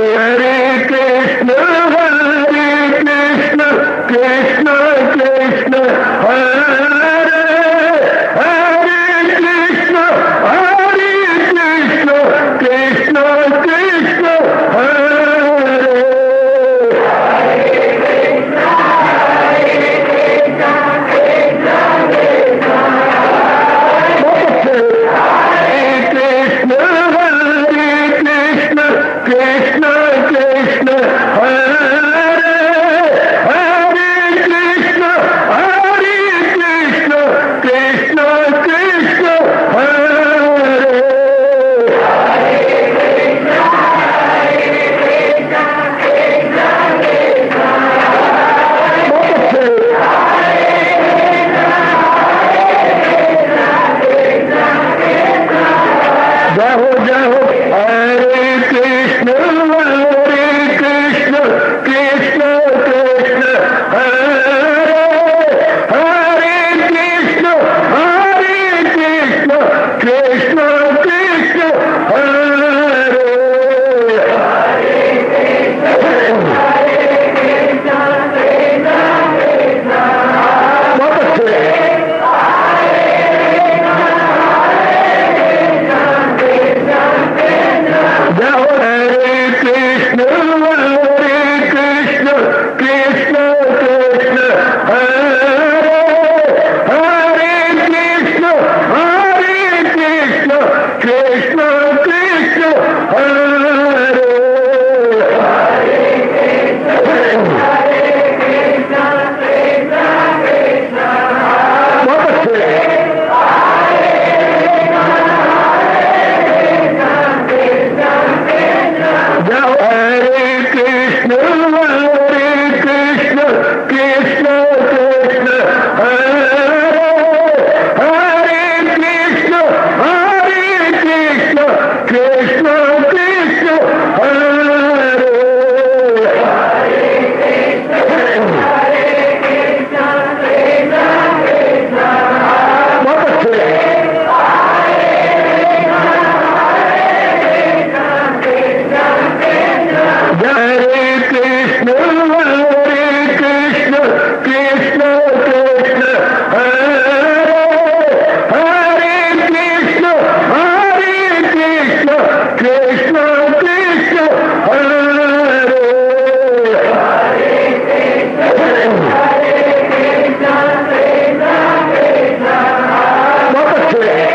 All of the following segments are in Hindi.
हरे कृष्ण कृष्ण कृष्ण हरे हरे कृष्ण कृष्ण कृष्ण हरे कृष्ण कृष्ण हरे हरे कृष्ण कृष्ण कृष्ण हरे जय हो हरे कृष्ण कृष्ण कृष्ण हरे हरे कृष्ण कृष्ण कृष्ण हरे बहुत अच्छे जय हो हरे कृष्ण कृष्ण कृष्ण हरे हरे कृष्ण कृष्ण कृष्ण हरे बहुत अच्छे जय हो हरे कृष्ण कृष्ण कृष्ण हरे हरे कृष्ण कृष्ण कृष्ण हरे बहुत अच्छे हरे कृष्ण कृष्ण हरे हरे कृष्ण कृष्ण कृष्ण हरे बहुत अच्छे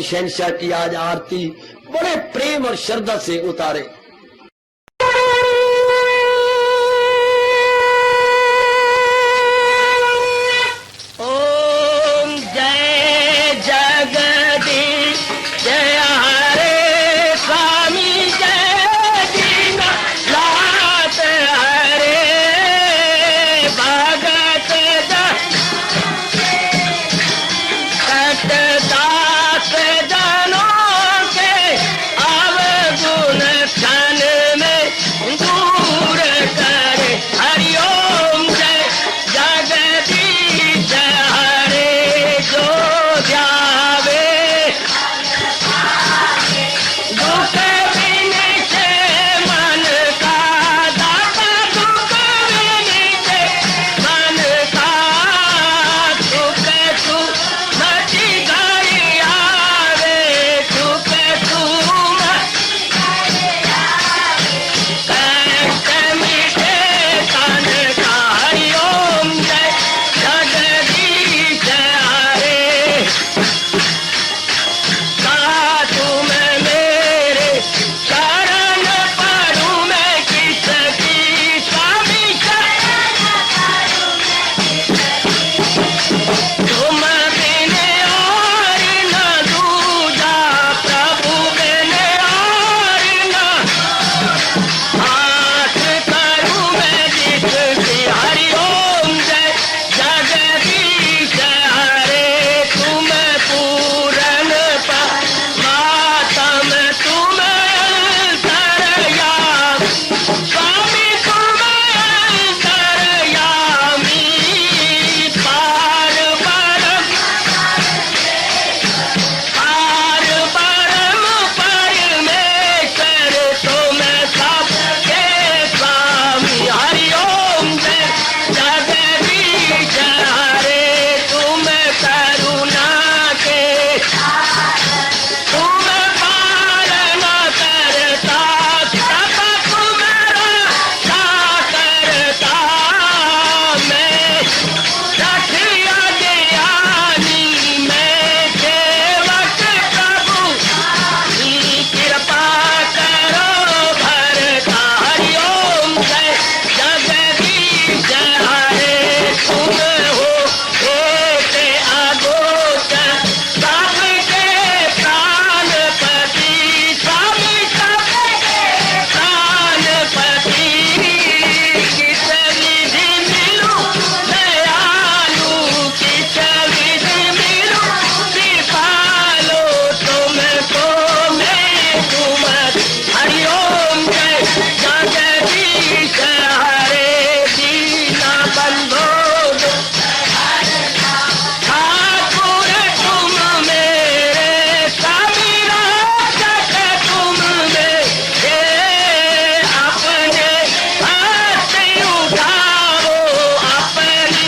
शहंशाह की आज आरती बड़े प्रेम और श्रद्धा से उतारे। ओम जय जगदीश जय हरे स्वामी जय दीनानाथ हरे भगत दास जनों के अवगुण क्षण में दूर करे। हरिओम जय जगदीश हरे जो ध्यावे दुख विनिचे मन का दाता दुख विनिचे मन का सुख तू मची घड़ी आवे सुख तू कष्ट मिटे तन का। हरिओम जय जगदीश हरे तुम मेरे शरण पड़ूं मैं किसकी स्वामी तुम बिन और न दूजा प्रभु बिन और न हाथ करूं मैं जिसकी। हरिओम जय जगदीश हरे तुम पूरन मातम तुम अंतरयामी स्वामी तुम अंतरयामी पार परम परमेश्वर तुम सबके स्वामी। हरिओम जय जगदीश हरे तुम करुणा के तुम पालन करता सब तुम रक्षा करता। मैं रखिया ज्ञानी मैं सेवक प्रभु की कृपा करो भरता। हरिओम जय जगदीश हरे तुम हो एक अगोचर सबके प्राणपति स्वामी सबके प्राणपति। किस विधि मिलूं दयालु किस विधि मिलूं कृपालु तुमको मैं तुम। हरिओम जय जगदीश हरे दीना बंधो ठाकुर तुम मेरे स्वामी रक्षक तुम मेरे अपने हाथ उठाओ अपनी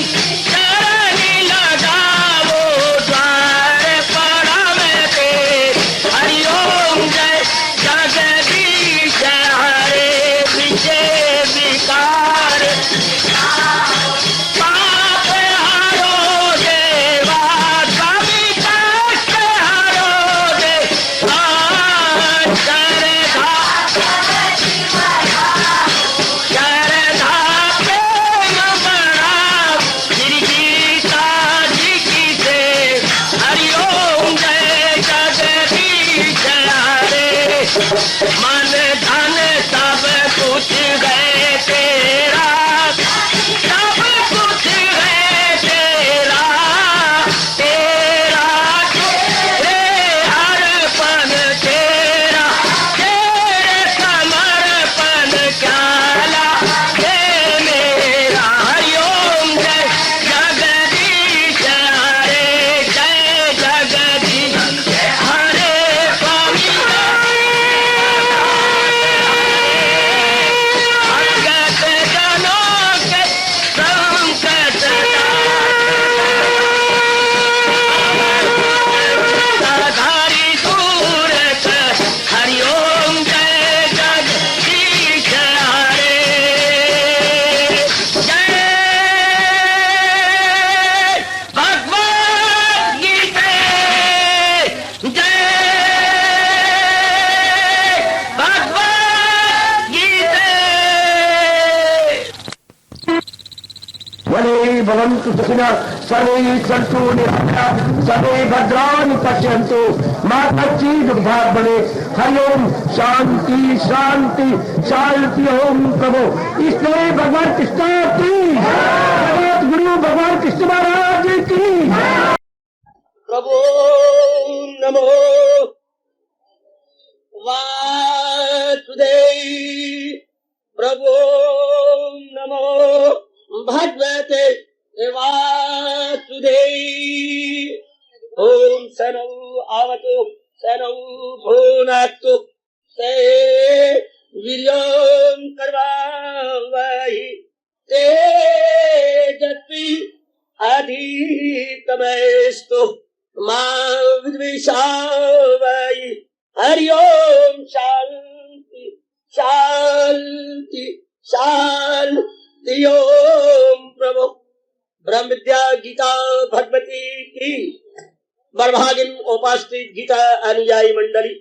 चरणी लगाओ द्वार पड़ा मैं तेरे। हरिओम जय जगदीश हरे विजय विकार पाप हरो देवा स्वामी कष्ट हरो देवा श्रद्धा प्रेम बढ़ाओ श्री गीता जी की से। हरिओम जय जगदीश हरे मन धन सब कुछ है तेरा सब कुछ है तेरा तेरा तेरे अर्पण तेरा तेरे समर्पण क्या हे मेरा। हरिओम जय जगदीश हरे जय जगदीश हरे स्वामी भवन्तु सुखिनः सर्वे सन्तु निरामयाः सर्वे भद्राणि पश्यन्तु मा कश्चित् दुःखात् भवेत्। हरि ओम शांति शांति शांति। ओम प्रभु इसलिए भगवान कृष्ण की जगत गुरु भगवान कृष्ण महाराज की। प्रभो नमो वासुदेव प्रभो नमो भगवते वासुदेव। ओम सनौ आवतु सनौ भुनक्तु ते वीर्यं करवावहै तेजस्वी अधितमस्तु मा विद्विषावहै। हरि ओम शांति शांति शांति। ओम प्रभु ब्रह्म विद्या गीता भगवती की बर्भागिन उपास्थित गीता अनुयायी मंडली,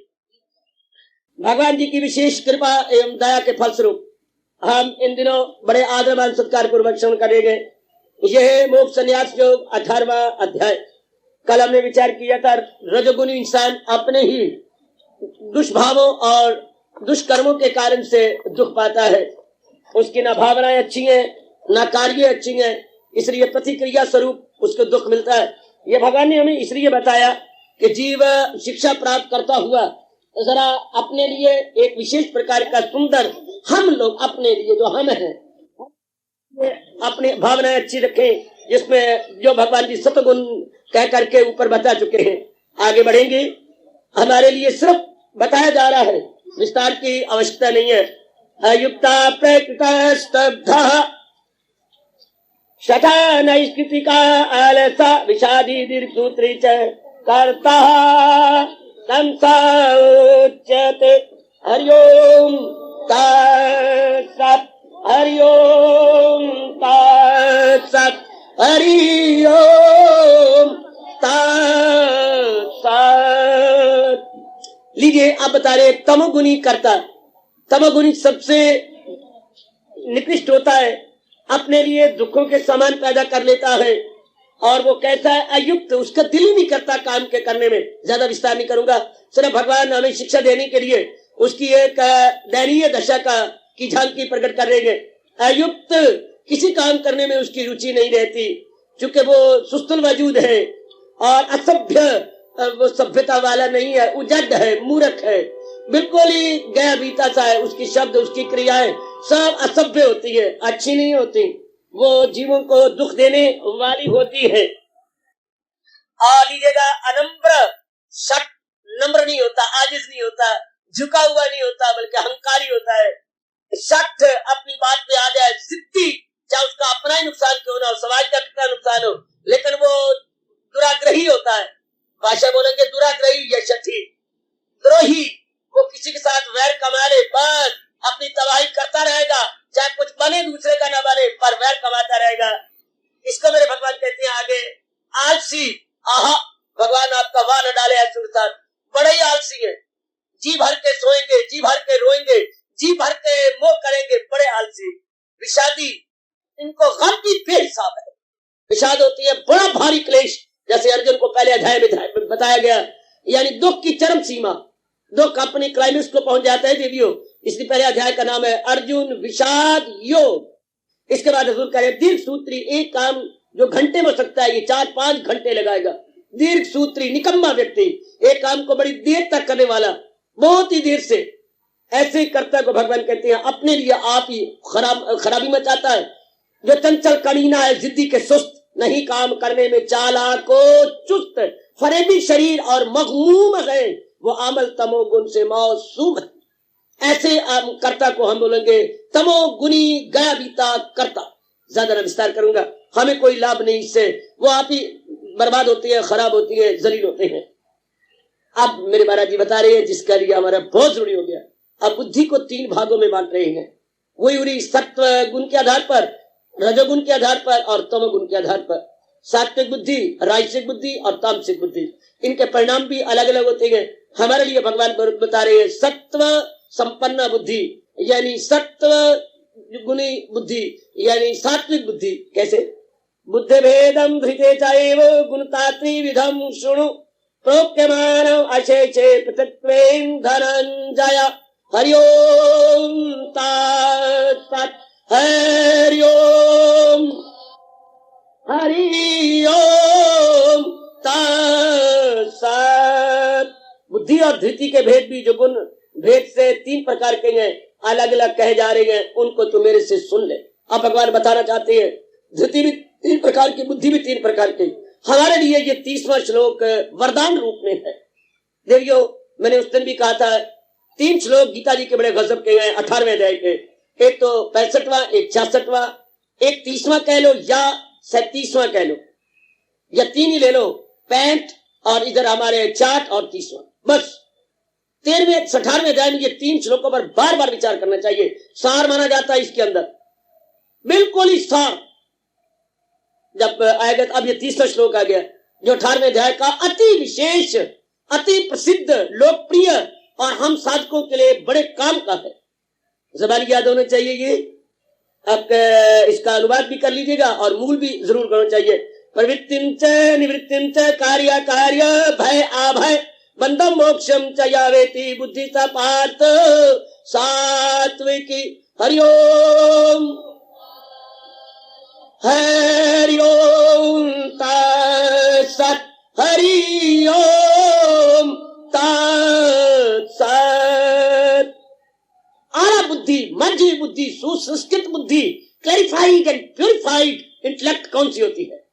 भगवान जी की विशेष कृपा एवं दया के फलस्वरूप हम इन दिनों बड़े आदरमान सत्कार पूर्वक श्रवण करेंगे। यह मोक्ष संन्यास योग 18वां अध्याय। कल हमने विचार किया था रजोगुणी इंसान अपने ही दुष्भावों और दुष्कर्मों के कारण से दुख पाता है। उसकी ना भावनाएं अच्छी हैं ना कार्य अच्छी हैं, इसलिए प्रतिक्रिया स्वरूप उसको दुख मिलता है। ये भगवान ने हमें इसलिए बताया कि जीव शिक्षा प्राप्त करता हुआ जरा अपने लिए एक विशेष प्रकार का सुंदर हम लोग अपने लिए जो हम हैं अपनी भावनाएं अच्छी रखें, जिसमें जो भगवान जी सतगुण कह करके ऊपर बता चुके हैं। आगे बढ़ेंगे, हमारे लिए सिर्फ बताया जा रहा है, विस्तार की आवश्यकता नहीं है। अयुक्ता प्रकृता स्तब्धा शठा नैष्कृतिका आलसा विषादी दीर्घसूत्री च कर्ता संसोच्यते। हरि ओम तत्सत् हरि ओम तत्सत् हरि ओम तत्सत्। लीजिए आप बता रहे तमोगुणी कर्ता। तमोगुणी सबसे निकृष्ट होता है, अपने लिए दुखों के सामान पैदा कर लेता है और वो कैसा है अयुक्त, उसका दिल ही नहीं करता काम के करने में। ज्यादा विस्तार नहीं करूंगा, सिर्फ भगवान हमें शिक्षा देने के लिए उसकी एक दयनीय दशा की झांकी प्रकट कर रहे हैं। अयुक्त किसी काम करने में उसकी रुचि नहीं रहती, चूंकि वो सुस्तुल वजूद है और असभ्य, वो सभ्यता वाला नहीं है, उजड है, मूर्ख है, बिल्कुल ही गया बीता सा है। उसकी शब्द उसकी क्रियाएं सब असभ्य होती है, अच्छी नहीं होती, वो जीवों को दुख देने वाली होती है। लीजिएगा अनम्र शक, नम्र नहीं होता, आजिज नहीं होता, झुका हुआ नहीं होता, बल्कि अहंकारी होता है। शक अपनी बात पे आ जाए, जिद्दी, चाहे उसका अपना ही नुकसान क्यों ना हो, समाज का कितना नुकसान हो, लेकिन वो दुराग्रही होता है। भाषा बोलेंगे दुराग्रही या शठी, द्रोही। वो किसी के साथ वैर कमा ले, बस अपनी तबाही करता रहेगा, चाहे कुछ बने दूसरे का ना बने, पर वैर कमाता रहेगा। इसको मेरे भगवान कहते हैं आगे आलसी। आहा, भगवान आपका वाह न डाले ऐसे इंसान, बड़े ही आलसी है। जी भर के सोएंगे, जी भर के रोएंगे, जी भर के मोह करेंगे, बड़े आलसी। विषादी, इनको गम की बेहिसाब है। विषाद होती है बड़ा भारी क्लेश, जैसे अर्जुन को पहले अध्याय में बताया गया, यानी दुख की चरम सीमा, दुख अपनी क्लाइमेक्स को पहुंच जाता है देवियों। इसलिए पहले अध्याय का नाम है अर्जुन विषाद योग। इसके बाद हजूर कह रहे दीर्घ सूत्री, एक काम जो घंटे में हो सकता है ये 4-5 घंटे लगाएगा। दीर्घ सूत्री निकम्मा व्यक्ति, एक काम को बड़ी देर तक करने वाला, बहुत ही देर से, ऐसे कर्ता को भगवान कहते हैं अपने लिए आप ही खराबी मचाता है। जो चंचल कमीना है, जिद्दी के सुस्त, नहीं काम करने में चालाको चुस्त, फरेबी शरीर और मगमूम है, वो अमल तमोगुण से मौसूम है। ऐसे कर्ता को हम बोलेंगे तमोगुणी गया बीता कर्ता। ज्यादा विस्तार करूंगा, हमें कोई लाभ नहीं इससे, वो आप ही बर्बाद होती है, खराब होती है, जलील होते हैं। अब मेरे महाराज जी बता रहे हैं जिसका लिए हमारा बहुत जरूरी हो गया। अब बुद्धि को 3 भागों में बांट रहे हैं, वही उरी सत्व गुण के आधार पर, रजोगुण के आधार पर और तमोगुण के आधार पर। सात्विक बुद्धि, राजसिक बुद्धि और तामसिक बुद्धि, इनके परिणाम भी अलग अलग होते हैं। हमारे लिए भगवान बता रहे हैं सत्व संपन्न बुद्धि, यानी सत्व गुणी बुद्धि, यानी सात्विक बुद्धि। कैसे? बुद्धि भेदम धृते चैव गुणतात्री विधम शृणु प्रोक्यमान अशेषे पृथक्त्वेन धनंजय। हरि ओम तत्सत्। हरि ओम तत्सत्। बुद्धि और धृति के भेद भी जो गुण भेद से 3 प्रकार के हैं, अलग अलग कहे जा रहे हैं, उनको तो मेरे से सुन ले। अब भगवान बताना चाहते हैं धृति भी 3 प्रकार की, बुद्धि भी 3 प्रकार की। हमारे लिए ये 30वां श्लोक वरदान रूप में है। देखियो, मैंने उस दिन भी कहा था 3 श्लोक गीता जी के बड़े गजब के हैं 18वें अध्याय के। एक तो 65वां, एक 66वां, एक 30वां कह लो या 37वां कह लो, या 3 ही ले लो, 65 और इधर हमारे 4 और 30वां। बस 13वें 18वें अध्याय में ये 3 श्लोकों पर बार बार विचार करना चाहिए। सार माना जाता है इसके अंदर, बिल्कुल ही सार। जब आएगा, अब ये 30वां श्लोक आ गया जो 18वें अध्याय का अति विशेष, अति प्रसिद्ध, लोकप्रिय और हम साधकों के लिए बड़े काम का है। जबान याद होना चाहिए ये। अब इसका अनुवाद भी कर लीजिएगा और मूल भी जरूर करना चाहिए। प्रवृत्तिं च निवृत्तिं च कार्य कार्य भय अभय बंधम मोक्षम च यावेति बुद्धि स पार्थ सात्विकी। हरि ओम हरि ओम तत्सत्। हरि ओम तत्सत्। आला बुद्धि, मर्जी बुद्धि, सुसंस्कृत बुद्धि, क्लैरिफाइड एंड प्यूरिफाइड इंटेलेक्ट कौन सी होती है,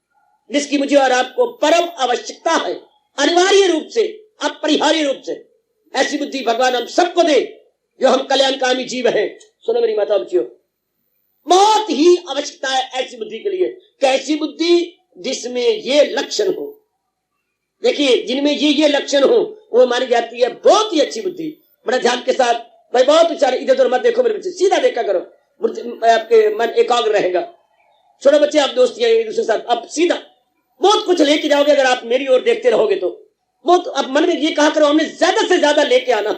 जिसकी मुझे और आपको परम आवश्यकता है, अनिवार्य रूप से, अपरिहार्य रूप से। ऐसी बुद्धि भगवान हम सबको दे जो हम कल्याणकामी जीव हैं। सुनो मेरी माता बच्चियों, बहुत ही आवश्यकता है ऐसी बुद्धि के लिए। कैसी बुद्धि? जिसमें ये लक्षण हो। देखिए, जिनमें ये लक्षण हो वो मानी जाती है बहुत ही अच्छी बुद्धि। बड़ा ध्यान के साथ भाई, बहुत विचार, इधर उधर मत देखो मेरे बच्चे, सीधा देखा करो, आपके मन एकाग्र रहेगा। छोटे बच्चे आप दोस्ती एक दूसरे के साथ, अब सीधा बहुत कुछ लेके जाओगे अगर आप मेरी ओर देखते रहोगे तो। बहुत अब मन में ये कहा करो हमने ज्यादा से ज्यादा लेके आना।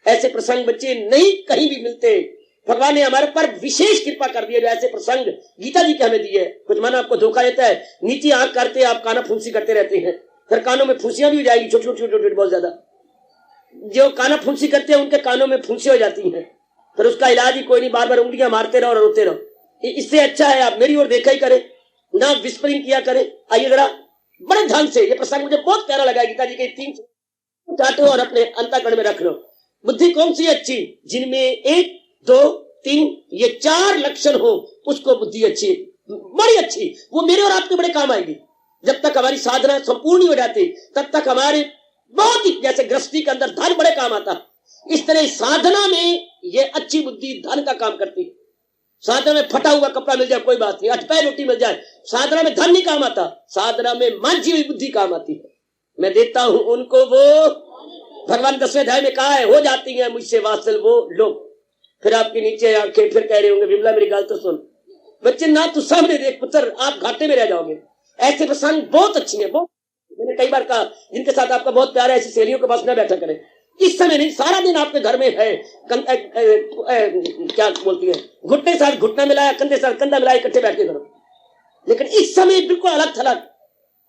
ऐसे प्रसंग बच्चे नहीं कहीं भी मिलते। भगवान ने हमारे पर विशेष कृपा कर दी है, ऐसे प्रसंग गीता जी के हमें दिए। कुछ मन आपको धोखा देता है, नीचे आंख करते आप काना फुंसी करते रहते हैं, फिर कानों में फुंसियां भी हो जाएगी, छोटी छोटी छोटी बहुत ज्यादा। जो काना फुंसी करते हैं उनके कानों में फुंसी हो जाती है, फिर उसका इलाज ही कोई नहीं, बार बार उंगलियां मारते रहो और रोते रहो। इससे अच्छा है आप मेरी ओर देखा ही करें, ना विस्परिंग किया करें। आइए जरा बड़े ढंग से, ये प्रसंग मुझे बहुत प्यारा लगा गीता जी के 3 उठाते और अपने अंतःकरण में रख लो। बुद्धि कौन सी अच्छी? जिनमें 1 2 3 ये 4 लक्षण हो, उसको बुद्धि अच्छी, बड़ी अच्छी। वो मेरे और आपके बड़े काम आएगी। जब तक हमारी साधना संपूर्ण हो जाती तब तक हमारे बहुत ही, जैसे गृहस्थी के अंदर धन बड़े काम आता, इस तरह साधना में ये अच्छी बुद्धि धन का काम करती है। साधना में फटा हुआ कपड़ा मिल जाए कोई बात नहीं, अटपै रोटी मिल जाए, साधना में धन नहीं काम आता, साधना में मांझी हुई बुद्धि काम आती है। मैं देता हूं उनको वो, भगवान 10वें अध्याय में कहा है, हो जाती है मुझसे वात्सल वो लोग। फिर आपके नीचे आंखें फिर कह रहे होंगे विमला मेरी गाल तो सुन। बच्चे ना तू सामने देख पुत्र, आप घाटे में रह जाओगे। ऐसे प्रसंग बहुत अच्छी है, बहुत। मैंने कई बार कहा जिनके साथ आपका बहुत प्यार है ऐसी सहेलियों के पास न बैठा करें। इस समय नहीं, सारा दिन आपके घर में है, क्या बोलती है, घुटने साथ घुटना मिलाया, कंधे साथ कंधा मिलाया, इकट्ठे बैठ के करो। लेकिन इस समय बिल्कुल अलग थलग,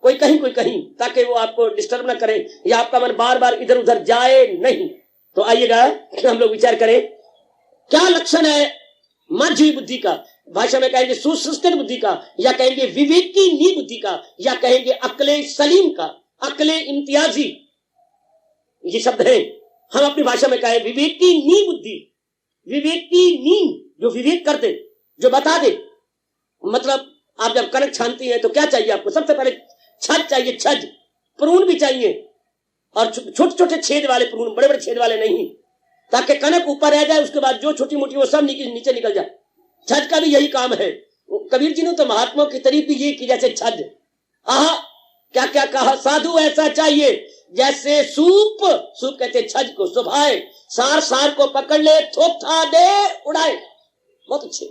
कोई कहीं, ताकि वो आपको डिस्टर्ब ना करे या आपका मन बार बार इधर उधर जाए नहीं। तो आइएगा हम लोग विचार करें क्या लक्षण है मांझी बुद्धि का। भाषा में कहेंगे सुसंस्कृत बुद्धि का, या कहेंगे विवेकी नी बुद्धि का, या कहेंगे अक्ले सलीम का, अक्ले इम्तियाजी, ये शब्द है। हम अपनी भाषा में कहें विवेकी नी बुद्धि, विवेकी नी जो विवेक कर दे, जो बता दे। मतलब आप जब कनक छानती हैं तो क्या चाहिए आपको? सबसे पहले छज चाहिए, छज, प्रून भी चाहिए, और छोटे छोटे छेद वाले प्रून, बड़े बड़े छेद वाले नहीं, ताकि कनक ऊपर रह जाए, उसके बाद जो छोटी मोटी वो सब नीचे निकल जाए। छज का भी यही काम है। कबीर जी ने तो महात्माओं की तारीफ भी ये की, जैसे छज, आहा क्या क्या कहा, साधु ऐसा चाहिए जैसे सूप कहते छज को, सुभाए सार को पकड़ ले, थोथा दे उड़ाए। बहुत अच्छे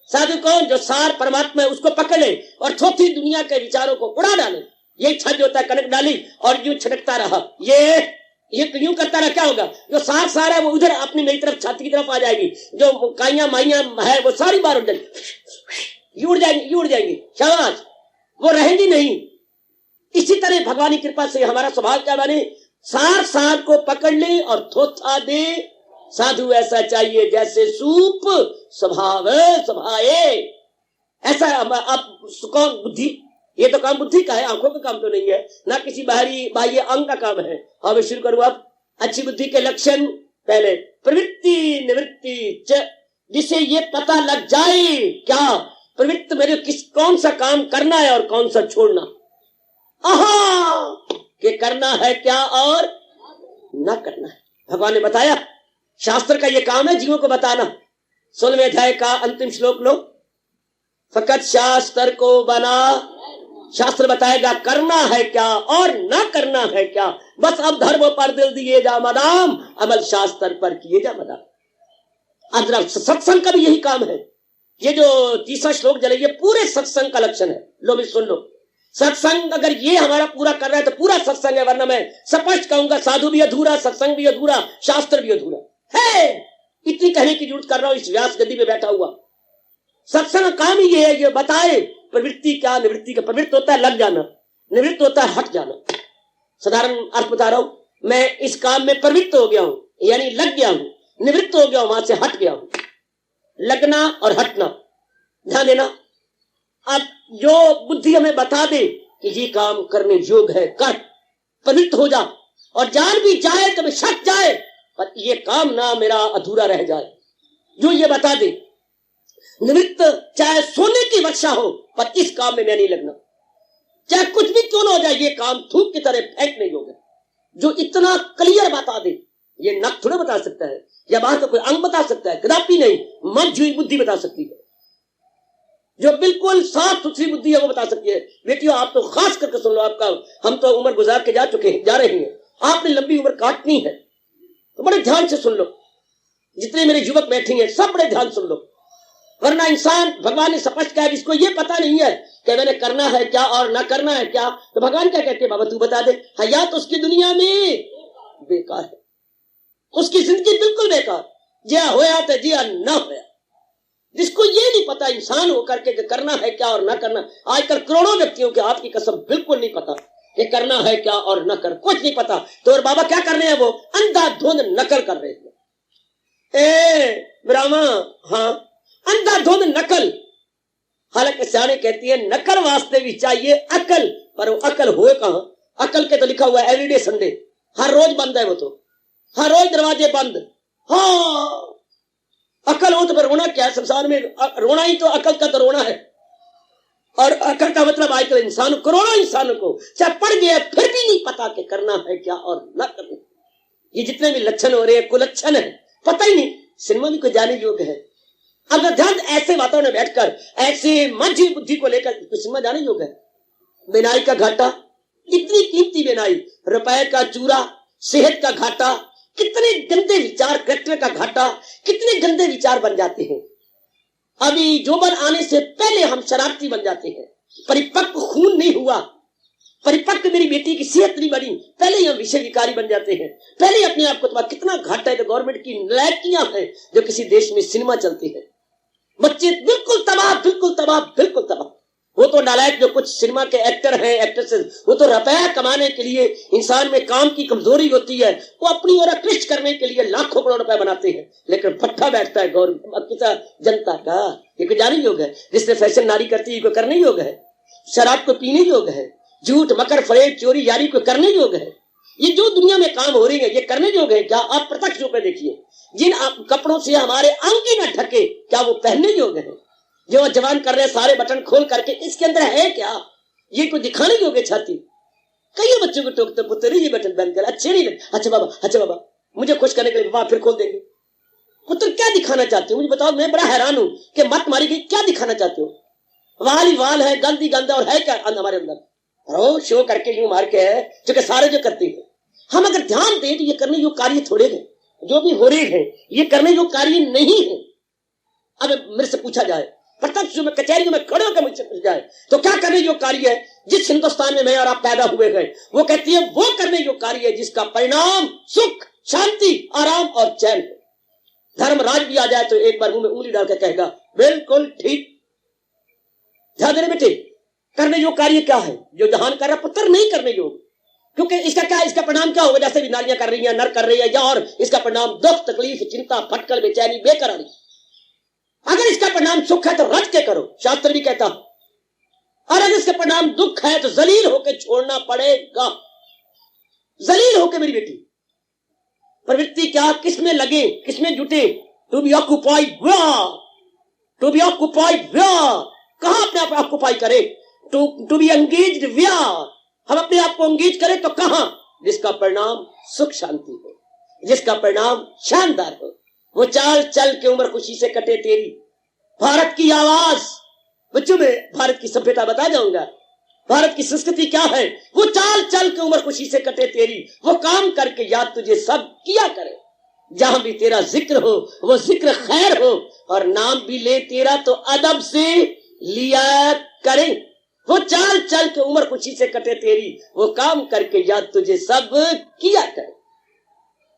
साधु कौन? जो सार परमात्मा है उसको पकड़ ले और थोथी दुनिया के विचारों को उड़ा डाले। ये छज होता है। कनक डाली और यूं छटकता रहा, ये यूं करता रहा, क्या होगा? जो सार है वो उधर अपनी मेरी तरफ छाती की तरफ आ जाएगी, जो काइया माइया है वो सारी बार उड़ जाएगी, उड़ जाएंगी। शाबाश। वो रहेंगी नहीं। इसी तरह भगवान की कृपा से हमारा स्वभाव क्या बने, सांप को पकड़ ले और थोथा दे, साधु ऐसा चाहिए जैसे सूप स्वभाव स्वभाए। ऐसा अब कौन बुद्धि, ये तो काम बुद्धि का है, आंखों का काम तो नहीं है, ना किसी बाह्य अंग का काम है। अब शुरू करूं। अब अच्छी बुद्धि के लक्षण, पहले प्रवृत्ति निवृत्ति च, जिसे ये पता लग जाए क्या प्रवृत्ति मेरे कौन सा काम करना है और कौन सा छोड़ना, कि करना है क्या और ना करना है। भगवान ने बताया, शास्त्र का ये काम है जीवों को बताना। 16वें अध्याय का अंतिम श्लोक लो, फकत शास्त्र को बना, शास्त्र बताएगा करना है क्या और ना करना है क्या। बस अब धर्म पर दिल दिए जा मदाम, अमल शास्त्र पर किए जा मदाम। अब सत्संग का भी यही काम है। ये जो तीसरा श्लोक जले, ये पूरे सत्संग का लक्षण है। लो भी सुन लो, सत्संग अगर ये हमारा पूरा कर रहा है तो पूरा सत्संग है, वरना मैं स्पष्ट कहूंगा साधु भी अधूरा, सत्संग भी अधूरा, शास्त्र भी अधूरा है। इतनी कहने की जरूरत कर रहा हूं इस व्यास गद्दी पे बैठा हुआ। सत्संग काम ही ये है, ये बताए प्रवृत्ति क्या निवृत्ति का। प्रवृत्त होता है लग जाना, निवृत्त होता है हट जाना। साधारण अर्थ बता रहा हूं, मैं इस काम में प्रवृत्त हो गया हूं, यानी लग गया हूं, निवृत्त हो गया हूं, वहां से हट गया हूं। लगना और हटना, ध्यान देना। अब जो बुद्धि हमें बता दे कि ये काम करने योग्य है, कर, प्रवृत्त हो जा, और जान भी जाए तो शक जाए पर ये काम ना मेरा अधूरा रह जाए, जो ये बता दे। निवृत्त चाहे सोने की वर्षा हो पर इस काम में मैं नहीं लगना, चाहे कुछ भी क्यों ना हो जाए, ये काम थूक की तरह फेंकने योग्य। जो इतना क्लियर बता दे, ये नख थोड़ा बता सकता है, या बाहर का कोई अंग बता सकता है, कदापि नहीं। मध्य हुई बुद्धि बता सकती है, जो बिल्कुल साफ सुथरी बुद्धि है वो बता सकती है। बेटियों आप तो खास करके सुन लो, आपका हम तो उम्र गुजार के जा रहे हैं, आपने लंबी उम्र काटनी है तो बड़े ध्यान से सुन लो। जितने मेरे युवक बैठे हैं सब बड़े ध्यान सुन लो, वरना इंसान, भगवान ने स्पष्ट कहा जिसको ये पता नहीं है कि मैंने करना है क्या और ना करना है क्या, तो भगवान क्या कहते हैं, बाबा तू बता दे। हयात उसकी दुनिया में बेकार है, उसकी जिंदगी बिल्कुल बेकार, जिया होया तो जिया ना होया। जिसको ये नहीं पता इंसान होकर के करना है क्या और ना करना, आजकल करोड़ों व्यक्तियों के आपकी कसम बिल्कुल नहीं पता कि करना है क्या और न कर, कुछ नहीं पता। तो और बाबा क्या कर रहे हैं, वो अंधाधुंध नकल कर रहे हैं। ब्राह्मण, हाँ अंधाधुंध नकल। हालांकि सियाने कहती है नकल वास्ते भी चाहिए अकल, पर वो अकल हुए कहां। अकल के तो लिखा हुआ है एवरीडे संडे, हर रोज बंद है वो तो, हर रोज दरवाजे बंद। हाँ अकल हो तो फिर रोना क्या है संसार में, रोना ही तो अकल का तो रोना है। और अकल का मतलब आजकल इंसान, करोड़ों इंसानों को चाहे पढ़ गया फिर भी नहीं पता कि करना है क्या और न करना। ये जितने भी लक्षण हो रहे हैं कुलक्षण है, पता ही नहीं। सिनेमा भी कोई जाने योग्य है, अगर ध्यान ऐसे वातावरण में बैठकर ऐसे मझी बुद्धि को लेकर सिनेमा जाने योग्य है। बिनाई का घाटा, इतनी कीमती बिनाई, रुपए का चूरा, सेहत का घाटा, कितने गंदे विचार, करेक्टर का घाटा, कितने गंदे विचार बन जाते हैं। अभी जोबन आने से पहले हम शरारती बन जाते हैं, परिपक्व खून नहीं हुआ, परिपक्व मेरी बेटी की सेहत नहीं बनी, पहले ही हम विषय विकारी बन जाते हैं, पहले ही अपने आप को। कितना घाटा है, तो गवर्नमेंट की नालायकियां हैं जो किसी देश में सिनेमा चलती है, बच्चे बिल्कुल तबाह, बिल्कुल तबाह, बिल्कुल तबाह। वो तो नालायक जो कुछ सिनेमा के एक्टर हैं, एक्ट्रेसेस, वो तो रुपया कमाने के लिए, इंसान में काम की कमजोरी होती है, वो अपनी ओर आकृष्ट करने के लिए लाखों करोड़ रुपए बनाते हैं, लेकिन भट्ठा बैठता है गवर्नमेंट जनता का। ये कोई जाने योग्य है? जिसने फैशन नारी करती है को करने योग्य है, शराब को पीने योग्य है, झूठ मकर फरेब चोरी यारी को करने योग्य है। ये जो दुनिया में काम हो रही है ये करने योग्य है क्या? आप प्रत्यक्ष रूप में देखिए, जिन कपड़ों से हमारे अंग ही न ढके, क्या वो पहनने योग्य है? जो जवान कर रहे हैं सारे बटन खोल करके, इसके अंदर है क्या? ये कोई दिखाने योग्य छाती। कई बच्चों को टोकते पुत्र ये बटन बंद कर, अच्छे नहीं लगे, अच्छा बाबा मुझे खुश करने के लिए बाबा फिर खोल देंगे। पुत्र क्या दिखाना चाहते हो मुझे बताओ, मैं बड़ा हैरान हूं कि मत मारी गई, क्या दिखाना चाहते हो? वाल ही वाल है, गंदी गंदा, और है क्या हमारे अंदर? शो करके यूं मार के है जो सारे जो करते हैं। हम अगर ध्यान दें तो ये करने योग्य कार्य थोड़े हैं, जो भी हो रहे हैं ये करने योग्य कार्य नहीं है। अब मेरे से पूछा जाए, प्रत्यक्ष में कचहरी में खड़े होकर मुझसे पूछ जाए तो क्या करने योग्य कार्य है? जिस हिंदुस्तान में मैं और आप पैदा हुए हैं, वो कहती है वो करने योग्य कार्य है जिसका परिणाम सुख, शांति, आराम और चैन है। धर्मराज भी आ जाए तो एक बार मुंह में उंगली डाल के कहेगा बिल्कुल ठीक। ध्यान देने बेटे, करने योग्य कार्य क्या है जो जहान कर रहा पुत्र नहीं करने योग्य, क्योंकि इसका क्या, इसका परिणाम क्या होगा? जैसे भी नालियां कर रही हैं, नर कर रही है, या और इसका परिणाम दुख, तकलीफ, चिंता, फटकल, बेचैनी, बेकरारी। अगर इसका परिणाम सुख है तो रज के करो, शास्त्र भी कहता। और अगर इसका परिणाम दुख है तो जलील होकर छोड़ना पड़ेगा। जलील होकर मेरी बेटी, प्रवृत्ति क्या, किसमें लगे, किसमें जुटे? To be occupied, to be occupied, कहां अपने आप ऑक्युपाई करे? टू बी एंगेज्ड, हम अपने आप को एंगेज करें तो कहां? जिसका परिणाम सुख शांति हो, जिसका परिणाम शानदार हो। वो चाल चल के उम्र खुशी से कटे तेरी। भारत की आवाज, बच्चों में भारत की सभ्यता बता जाऊंगा, भारत की संस्कृति क्या है। वो चाल चल के उम्र खुशी से कटे तेरी, वो काम करके याद तुझे सब किया करे। जहां भी तेरा जिक्र हो वो जिक्र खैर हो, और नाम भी ले तेरा तो अदब से लिया करें। वो चाल चल के उम्र खुशी से कटे तेरी, वो काम करके याद तुझे सब किया करे।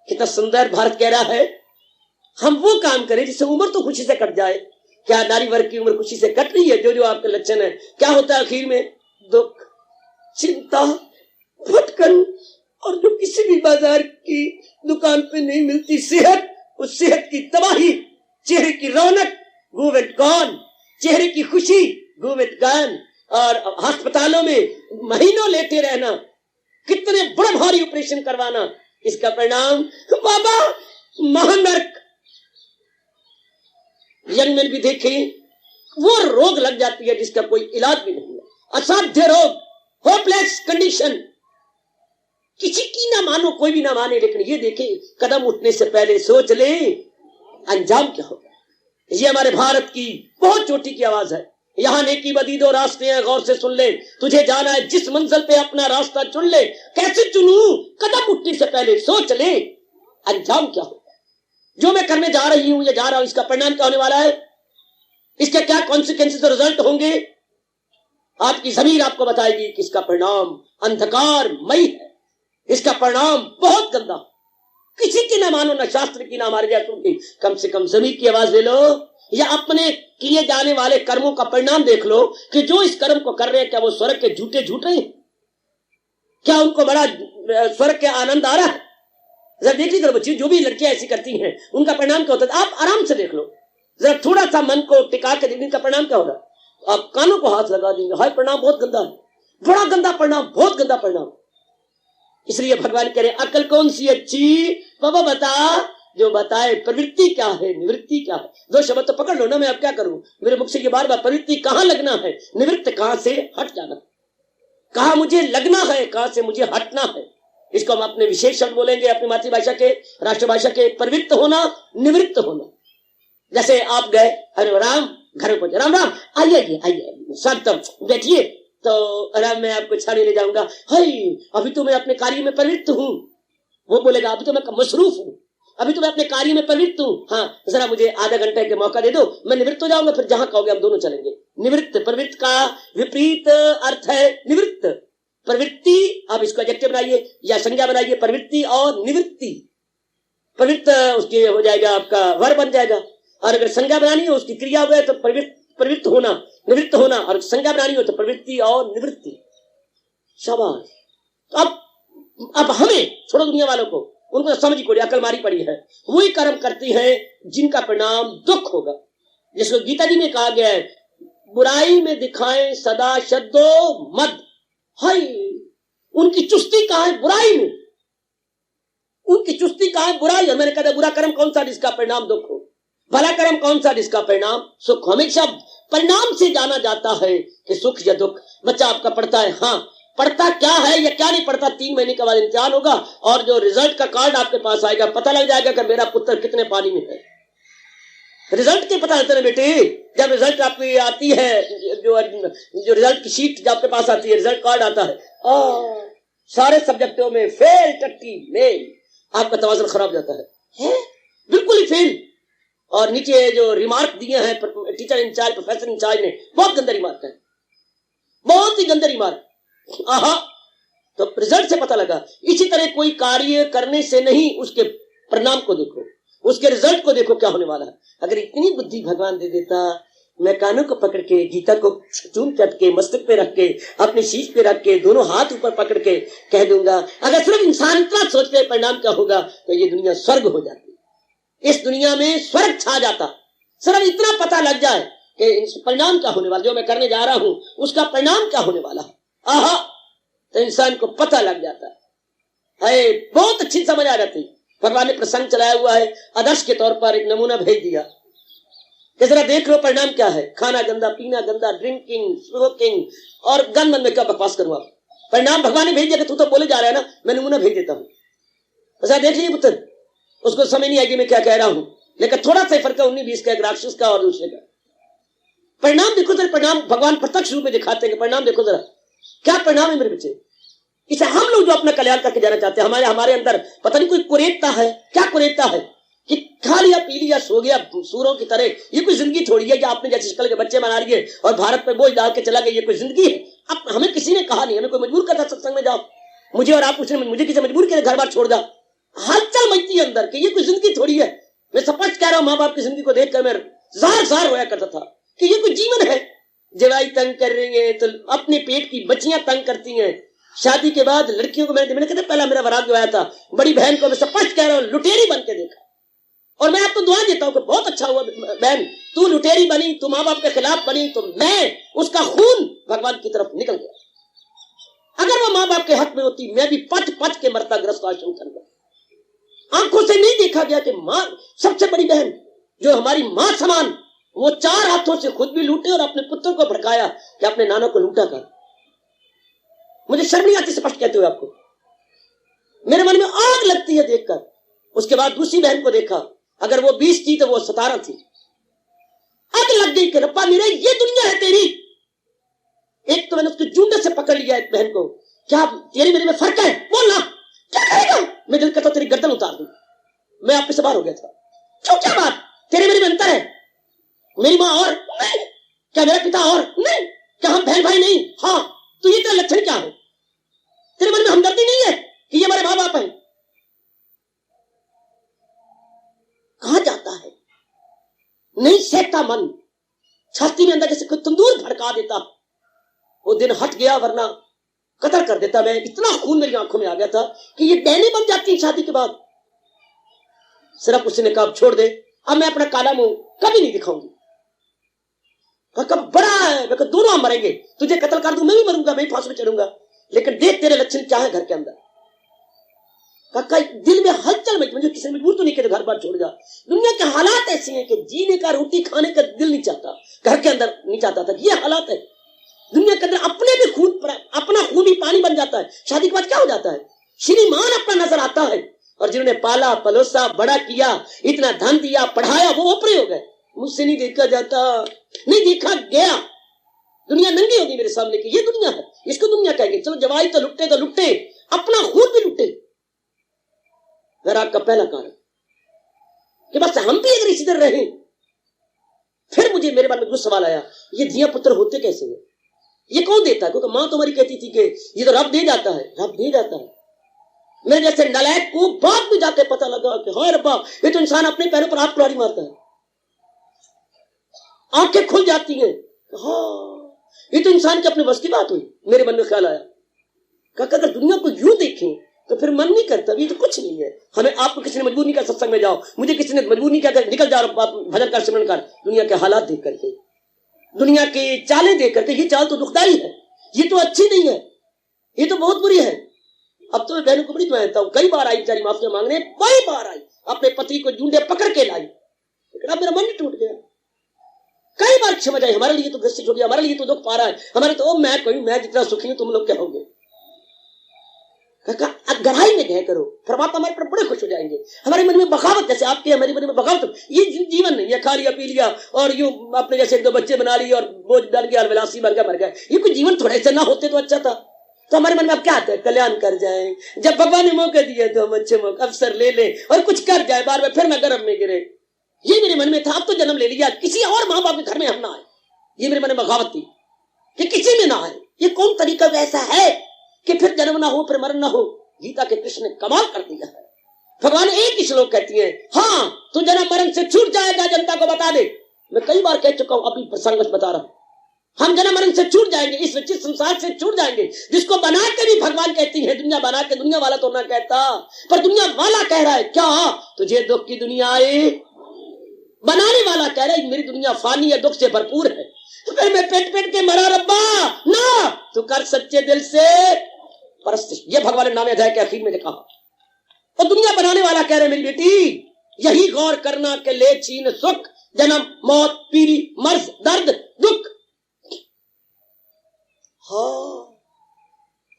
कितना सुंदर भारत कह रहा है, हम वो काम करें जिससे उम्र तो खुशी से कट जाए। क्या नारी वर्ग की उम्र खुशी से कट रही है? जो जो आपके लक्षण है, क्या होता है आखिर में? दुख, चिंता, भटकन, और जो किसी भी बाजार की दुकान पे नहीं मिलती सेहत, उस सेहत की तबाही, चेहरे की रौनक, गो विद गॉन, चेहरे की खुशी, गो विद गॉन। और अस्पतालों में महीनों लेटे रहना, कितने बड़े भारी ऑपरेशन करवाना, इसका परिणाम बाबा महानरक। यंग मैन भी देखे, वो रोग लग जाती है जिसका कोई इलाज भी नहीं है, असाध्य रोग, होपलेस कंडीशन। किसी की ना मानो, कोई भी ना माने, लेकिन ये देखे कदम उठने से पहले सोच ले अंजाम क्या होगा। ये हमारे भारत की बहुत चोटी की आवाज है। यहाँ नेकी बदी दो रास्ते हैं, गौर से सुन ले। तुझे जाना है जिस मंजिल पे अपना रास्ता चुन ले। कैसे चुनूं? कदम उठने से पहले सोच ले अंजाम क्या होगा। जो मैं करने जा रही हूं या जा रहा हूं, इसका परिणाम क्या होने वाला है, इसके क्या कॉन्सिक्वेंसेस और रिजल्ट होंगे। आपकी जमीर आपको बताएगी कि इसका परिणाम अंधकारमय है, इसका परिणाम बहुत गंदा। किसी की ना मानो, ना शास्त्र की, ना हमारे जैसों की, कम से कम जमीर की आवाज ले लो, या अपने किए जाने वाले कर्मों का परिणाम देख लो कि जो इस कर्म को कर रहे हैं, क्या वो स्वर्ग के झूठे झूठ रहे हैं? क्या उनको बड़ा स्वर्ग के आनंद आ रहा है? जरा देख लीजिए बच्ची, जो भी लड़कियां ऐसी करती हैं उनका परिणाम क्या होता है, आप आराम से देख लो। जरा थोड़ा सा मन को टिका के देखने का परिणाम क्या होगा। आप कानों को हाथ लगा देंगे, हाय परिणाम बहुत गंदा है, बड़ा गंदा परिणाम, बहुत गंदा परिणाम। इसलिए भगवान कह रहे अकल कौन सी अच्छी, बाबा बता, जो बताए प्रवृत्ति क्या है, निवृत्ति क्या है। दो शब्द तो पकड़ लो ना, मैं अब क्या करूं। मेरे मुख से ये बार बार, प्रवृत्ति कहां लगना है, निवृत्त कहां से हट जाना, कहां मुझे लगना है, कहां से मुझे हटना है। इसको हम अपने विशेष शब्द बोलेंगे, अपनी मातृभाषा के, राष्ट्रभाषा के। प्रवृत्त होना, निवृत्त होना। जैसे आप गए, अरे राम, घर पहुंचे, राम राम, आइए आइए शांतम बैठिए, तो राम मैं आपको छाने ले जाऊंगा। हाय अभी तो मैं अपने कार्य में प्रवृत्त हूं। वो बोलेगा अभी तो मैं मसरूफ हूं, अभी तो मैं अपने कार्य में प्रवृत्त हूं। हाँ जरा मुझे आधा घंटे के मौका दे दो, मैं निवृत्त हो जाऊंगा, फिर जहां कहोगे हम दोनों चलेंगे। निवृत्त, प्रवृत्त का विपरीत अर्थ है निवृत्त। प्रवृत्ति, आप इसको एडजेक्टिव बनाइए या संज्ञा बनाइए, प्रवृत्ति और निवृत्ति। प्रवृत्त उसके हो जाएगा, आपका वर्ब बन जाएगा, और अगर संज्ञा बनानी हो उसकी क्रिया हो गया तो प्रवृत्त होना, निवृत्त होना, और संज्ञा बनानी हो तो प्रवृत्ति और निवृत्ति। शाबाश। तो अब हमें छोड़ो दुनिया वालों को, उनको समझ ही कोई अकल मारी पड़ी है। वही कर्म करती हैं जिनका परिणाम दुख होगा। जिसको गीता जी में कहा गया है, बुराई में दिखाएं सदा शब्दो मद। हाय उनकी चुस्ती कहां है, बुराई में। उनकी चुस्ती कहां है, बुराई है। मैंने कहा बुरा कर्म कौन सा जिसका परिणाम दुख हो, भला कर्म कौन सा जिसका परिणाम सुख हो। हमेशा परिणाम से जाना जाता है कि सुख या दुख। बच्चा आपका पढ़ता है, हाँ पढ़ता क्या है या क्या नहीं पढ़ता, 3 महीने के बाद इम्तिहान होगा और जो रिजल्ट का कार्ड आपके पास आएगा, पता लग जाएगा कि मेरा पुत्र कितने पानी में है। रिजल्ट के पता चलते ना बेटे, जब रिजल्ट आपकी आती है, जो रिजल्ट की शीट जब आपके पास आती है, रिजल्ट कार्ड आता है, सारे सब्जेक्टों में फेल, टट्टी मेल, आपका तवाज़ुन खराब हो जाता है, बिल्कुल ही फेल। और नीचे जो रिमार्क दिए हैं टीचर इंचार्ज, प्रोफेसर इंचार्ज ने, बहुत गंदा रिमार्क है, बहुत ही गंदा रिमार्क। आहा, तो रिजल्ट से पता लगा। इसी तरह कोई कार्य करने से नहीं, उसके परिणाम को देखो, उसके रिजल्ट को देखो क्या होने वाला है। अगर इतनी बुद्धि भगवान दे देता मैं कानों को पकड़ के, गीता को चूम चट के, मस्तक पे रख के, अपने शीश पे रख के, दोनों हाथ ऊपर पकड़ के कह दूंगा, अगर सिर्फ इंसान इतना सोचते परिणाम क्या होगा, तो ये दुनिया स्वर्ग हो जाती। इस दुनिया में स्वर्ग छा जाता। सिर्फ इतना पता लग जाए कि परिणाम क्या होने वाला, जो मैं करने जा रहा हूं उसका परिणाम क्या होने वाला है, आहा, तो इंसान को पता लग जाता है। बहुत अच्छी समझ आ जाती। भगवान ने प्रसंग चलाया हुआ है, आदर्श के तौर पर एक नमूना भेज दिया कि जरा देख लो परिणाम क्या है। खाना गंदा, पीना गंदा, ड्रिंकिंग, स्मोकिंग, और गन मन में क्या बकवास करूं आप। परिणाम भगवान ने भेज दिया कि तू तो बोले जा रहा है ना, मैं नमूना भेज देता हूं। जरा देख लीजिए पुत्र, उसको समझ नहीं आएगी मैं क्या कह रहा हूं, लेकिन थोड़ा सा फर्क है 19-20 का, एक राक्षस का और दूसरे का। परिणाम देखो जरा, परिणाम भगवान प्रत्यक्ष रूप में दिखाते हैं कि परिणाम देखो जरा क्या परिणाम है मेरे बच्चे। इसे हम लोग जो अपना कल्याण करके जाना चाहते हैं, हमारे अंदर पता नहीं कोई कुरेदता है, क्या कुरेदता है कि खा लिया, पी लिया, सो गया सूरों की तरह। ये कोई जिंदगी थोड़ी है कि आपने जैसे शक्ल के बच्चे बना लिए और भारत पे बोझ डाल के चला गया, ये कोई जिंदगी है? अब हमें किसी ने कहा नहीं, हमें कोई मजबूर करता सत्संग में जाओ, मुझे और आप पूछने, मुझे किसी मजबूर किया घर बार छोड़ दा। हलचल मचती है अंदर कि ये कोई जिंदगी थोड़ी है। मैं स्पष्ट कह रहा हूं, माँ बाप की जिंदगी को देखकर मैं जार होया करता था कि ये कोई जीवन है। जवाई तंग कर रही है तो अपने पेट की बच्चियां तंग करती हैं। शादी के बाद लड़कियों को मैंने कहते पहला मेरा वराग जो आया था, बड़ी बहन को मैं स्पष्ट कह रहा हूं लुटेरी बन के देखा, और मैं आपको दुआ देता हूं कि बहुत अच्छा हुआ बहन, तू लुटेरी बनी, तू माँ बाप के खिलाफ बनी, तो मैं उसका खून भगवान की तरफ निकल गया। अगर वो माँ बाप के हक में होती, मैं भी पच के मरता ग्रस्त आश्रम के अंदर। आंखों से नहीं देखा गया कि माँ, सबसे बड़ी बहन जो हमारी माँ समान, वो 4 हाथों से खुद भी लूटे और अपने पुत्र को भड़काया कि अपने नाना को लूटा कर। मुझे शर्म नहीं आती स्पष्ट कहते हुए आपको, मेरे मन में आग लगती है देखकर। उसके बाद दूसरी बहन को देखा, अगर वो 20 थी तो वो 17 थी। आग लग गई कि रब्बा मेरा ये दुनिया है तेरी। एक तो मैंने उसके जूंडे से पकड़ लिया एक बहन को, क्या तेरी मेरे में फर्क है, बोलना क्या करेगा। मैं दिल करता तेरी गर्दन उतार दूं। मैं आप से बाहर हो गया था। क्यों, क्या बात, तेरे मेरे में अंतर है? मेरी माँ और नहीं, क्या मेरा पिता और नहीं, क्या हम बहन भाई नहीं? हाँ, तो ये तेरा लक्षण क्या है? तेरे मन में हमदर्दी नहीं है कि ये हमारे माँ बाप हैं? कहां जाता है? नहीं सहता मन, छाती में अंदर जैसे कोई तंदूर भड़का देता। वो दिन हट गया, वरना कतल कर देता। मैं इतना खून मेरी आंखों में आ गया था कि ये डैने बन जाती है शादी के बाद। सिर्फ उसने कहा छोड़ दे, अब मैं अपना काला मुंह कभी नहीं दिखाऊंगी। कब बड़ा है, मैं दोनों हम मरेंगे, तुझे कत्ल कर दूं, मैं भी मरूंगा, मैं भी फांसी में चढ़ूंगा, लेकिन देख तेरे लक्षण क्या है घर के अंदर। काका दिल में हलचल में, मुझे किसी मजबूर तो नहीं किया घर बार छोड़ जा। दुनिया के हालात ऐसे हैं कि जीने का, रोटी खाने का दिल नहीं चाहता, घर के अंदर नहीं चाहता था। ये हालात है दुनिया के अंदर। अपने भी खून, अपना खून भी पानी बन जाता है। शादी के बाद क्या हो जाता है? श्रीमान अपना नजर आता है, और जिन्होंने पाला पलोसा बड़ा किया, इतना धन दिया, पढ़ाया, वो ऊपरे हो गए। मुझसे नहीं देखा जाता, नहीं देखा गया। दुनिया नंगी होगी मेरे सामने की, ये दुनिया है, इसको दुनिया कहेंगे। चलो जवाई तो लुट्टे, अपना खून भी लुट्टे। वैराग का पहला कारण कि बस हम भी अगर इसी तरह रहे। फिर मुझे मेरे मन में कुछ सवाल आया, ये धिया पुत्र होते कैसे हैं? ये कौन देता है? क्योंकि मां तो हमारी कहती थी कि ये तो रब दे जाता है, रब दे जाता है। मेरे जैसे नालायक को बाद में जाके पता लगा कि हाँ रब्बा, ये तो इंसान अपने पैरों पर हाथ कुल्हाड़ी मारता है। आंखें खुल जाती हैं, हाँ ये तो इंसान के अपने बस की बात हुई। मेरे मन में ख्याल आया, काका अगर दुनिया को यूं देखें तो फिर मन नहीं करता, ये तो कुछ नहीं है। हमें आपको किसी ने मजबूर नहीं कर सत्संग में जाओ, मुझे किसी ने मजबूर नहीं किया निकल जाओ भजन कर, सिमरन कर। दुनिया के हालात देख करके, दुनिया की चालें देख करके, ये चाल तो दुखदाई है, ये तो अच्छी नहीं है, ये तो बहुत बुरी है। अब तो मैं बहनों को बड़ी दुआ देता हूं, कई बार आई बेचारी माफिया मांगने, कई बार आई, अपने पति को जूंडे पकड़ के लाई, लेकिन अब मेरा मन टूट गया। कई बार क्षमा जाए, हमारे लिए तो ग्रस्त हो गया, हमारे लिए तो दुख पा रहा है, हमारे तो मैं जितना सुखी हूं तुम लोग क्या होंगे। गहराई में गए करो, परमात्मा हमारे पर बड़े खुश हो जाएंगे। हमारे मन में बगावत, जैसे आपके हमारे मन में बगावत, ये जीवन नहीं है। खा लिया पी लिया और यूं अपने जैसे 1-2 बच्चे बना लिए और बोझ डर गया, विलासी मर गए, ये कोई जीवन थोड़े से ना होते तो अच्छा था। तो हमारे मन में अब क्या आता है? कल्याण कर जाए, जब भगवान ने मौके दिए तो हम अच्छे मौके अवसर ले ले और कुछ कर जाए, बार बार फिर मैं गर्भ में गिरे। ये मेरे मन में था। अब तो जन्म ले लिया, किसी और माँ बाप के घर में हम ना आए, ये मेरे मन में बगावत थी कि किसी में ना आए। ये कौन तरीका ऐसा है कि फिर जन्म ना हो, फिर मरण ना हो? गीता के कृष्ण ने कमाल कर दिया है। भगवान एक ही श्लोक कहती है, हाँ तू जन्म मरण से छूट जाएगा, जनता को बता दे, मैं कई बार कह चुका हूं, अपनी प्रसंग बता रहा हूं, हम जन्म मरण से छूट जाएंगे, इस विचित्र संसार से छूट जाएंगे, जिसको बना के भी भगवान कहती है दुनिया बना के, दुनिया वाला तो ना कहता, पर दुनिया वाला कह रहा है क्या, तुझे दुख की दुनिया आई, बनाने वाला कह रहा है मेरी दुनिया फानी है, दुख से भरपूर है, तो फिर मैं पेट पेट के मरा रब्बा ना, तू कर सच्चे दिल से परस्तिश। ये भगवान ने नामे अध्याय के आखिर में कहा। और दुनिया बनाने वाला कह रहे मेरी बेटी, यही गौर करना के ले छीन सुख, जन्म मौत पीड़ी मर्ज दर्द दुख। हाँ,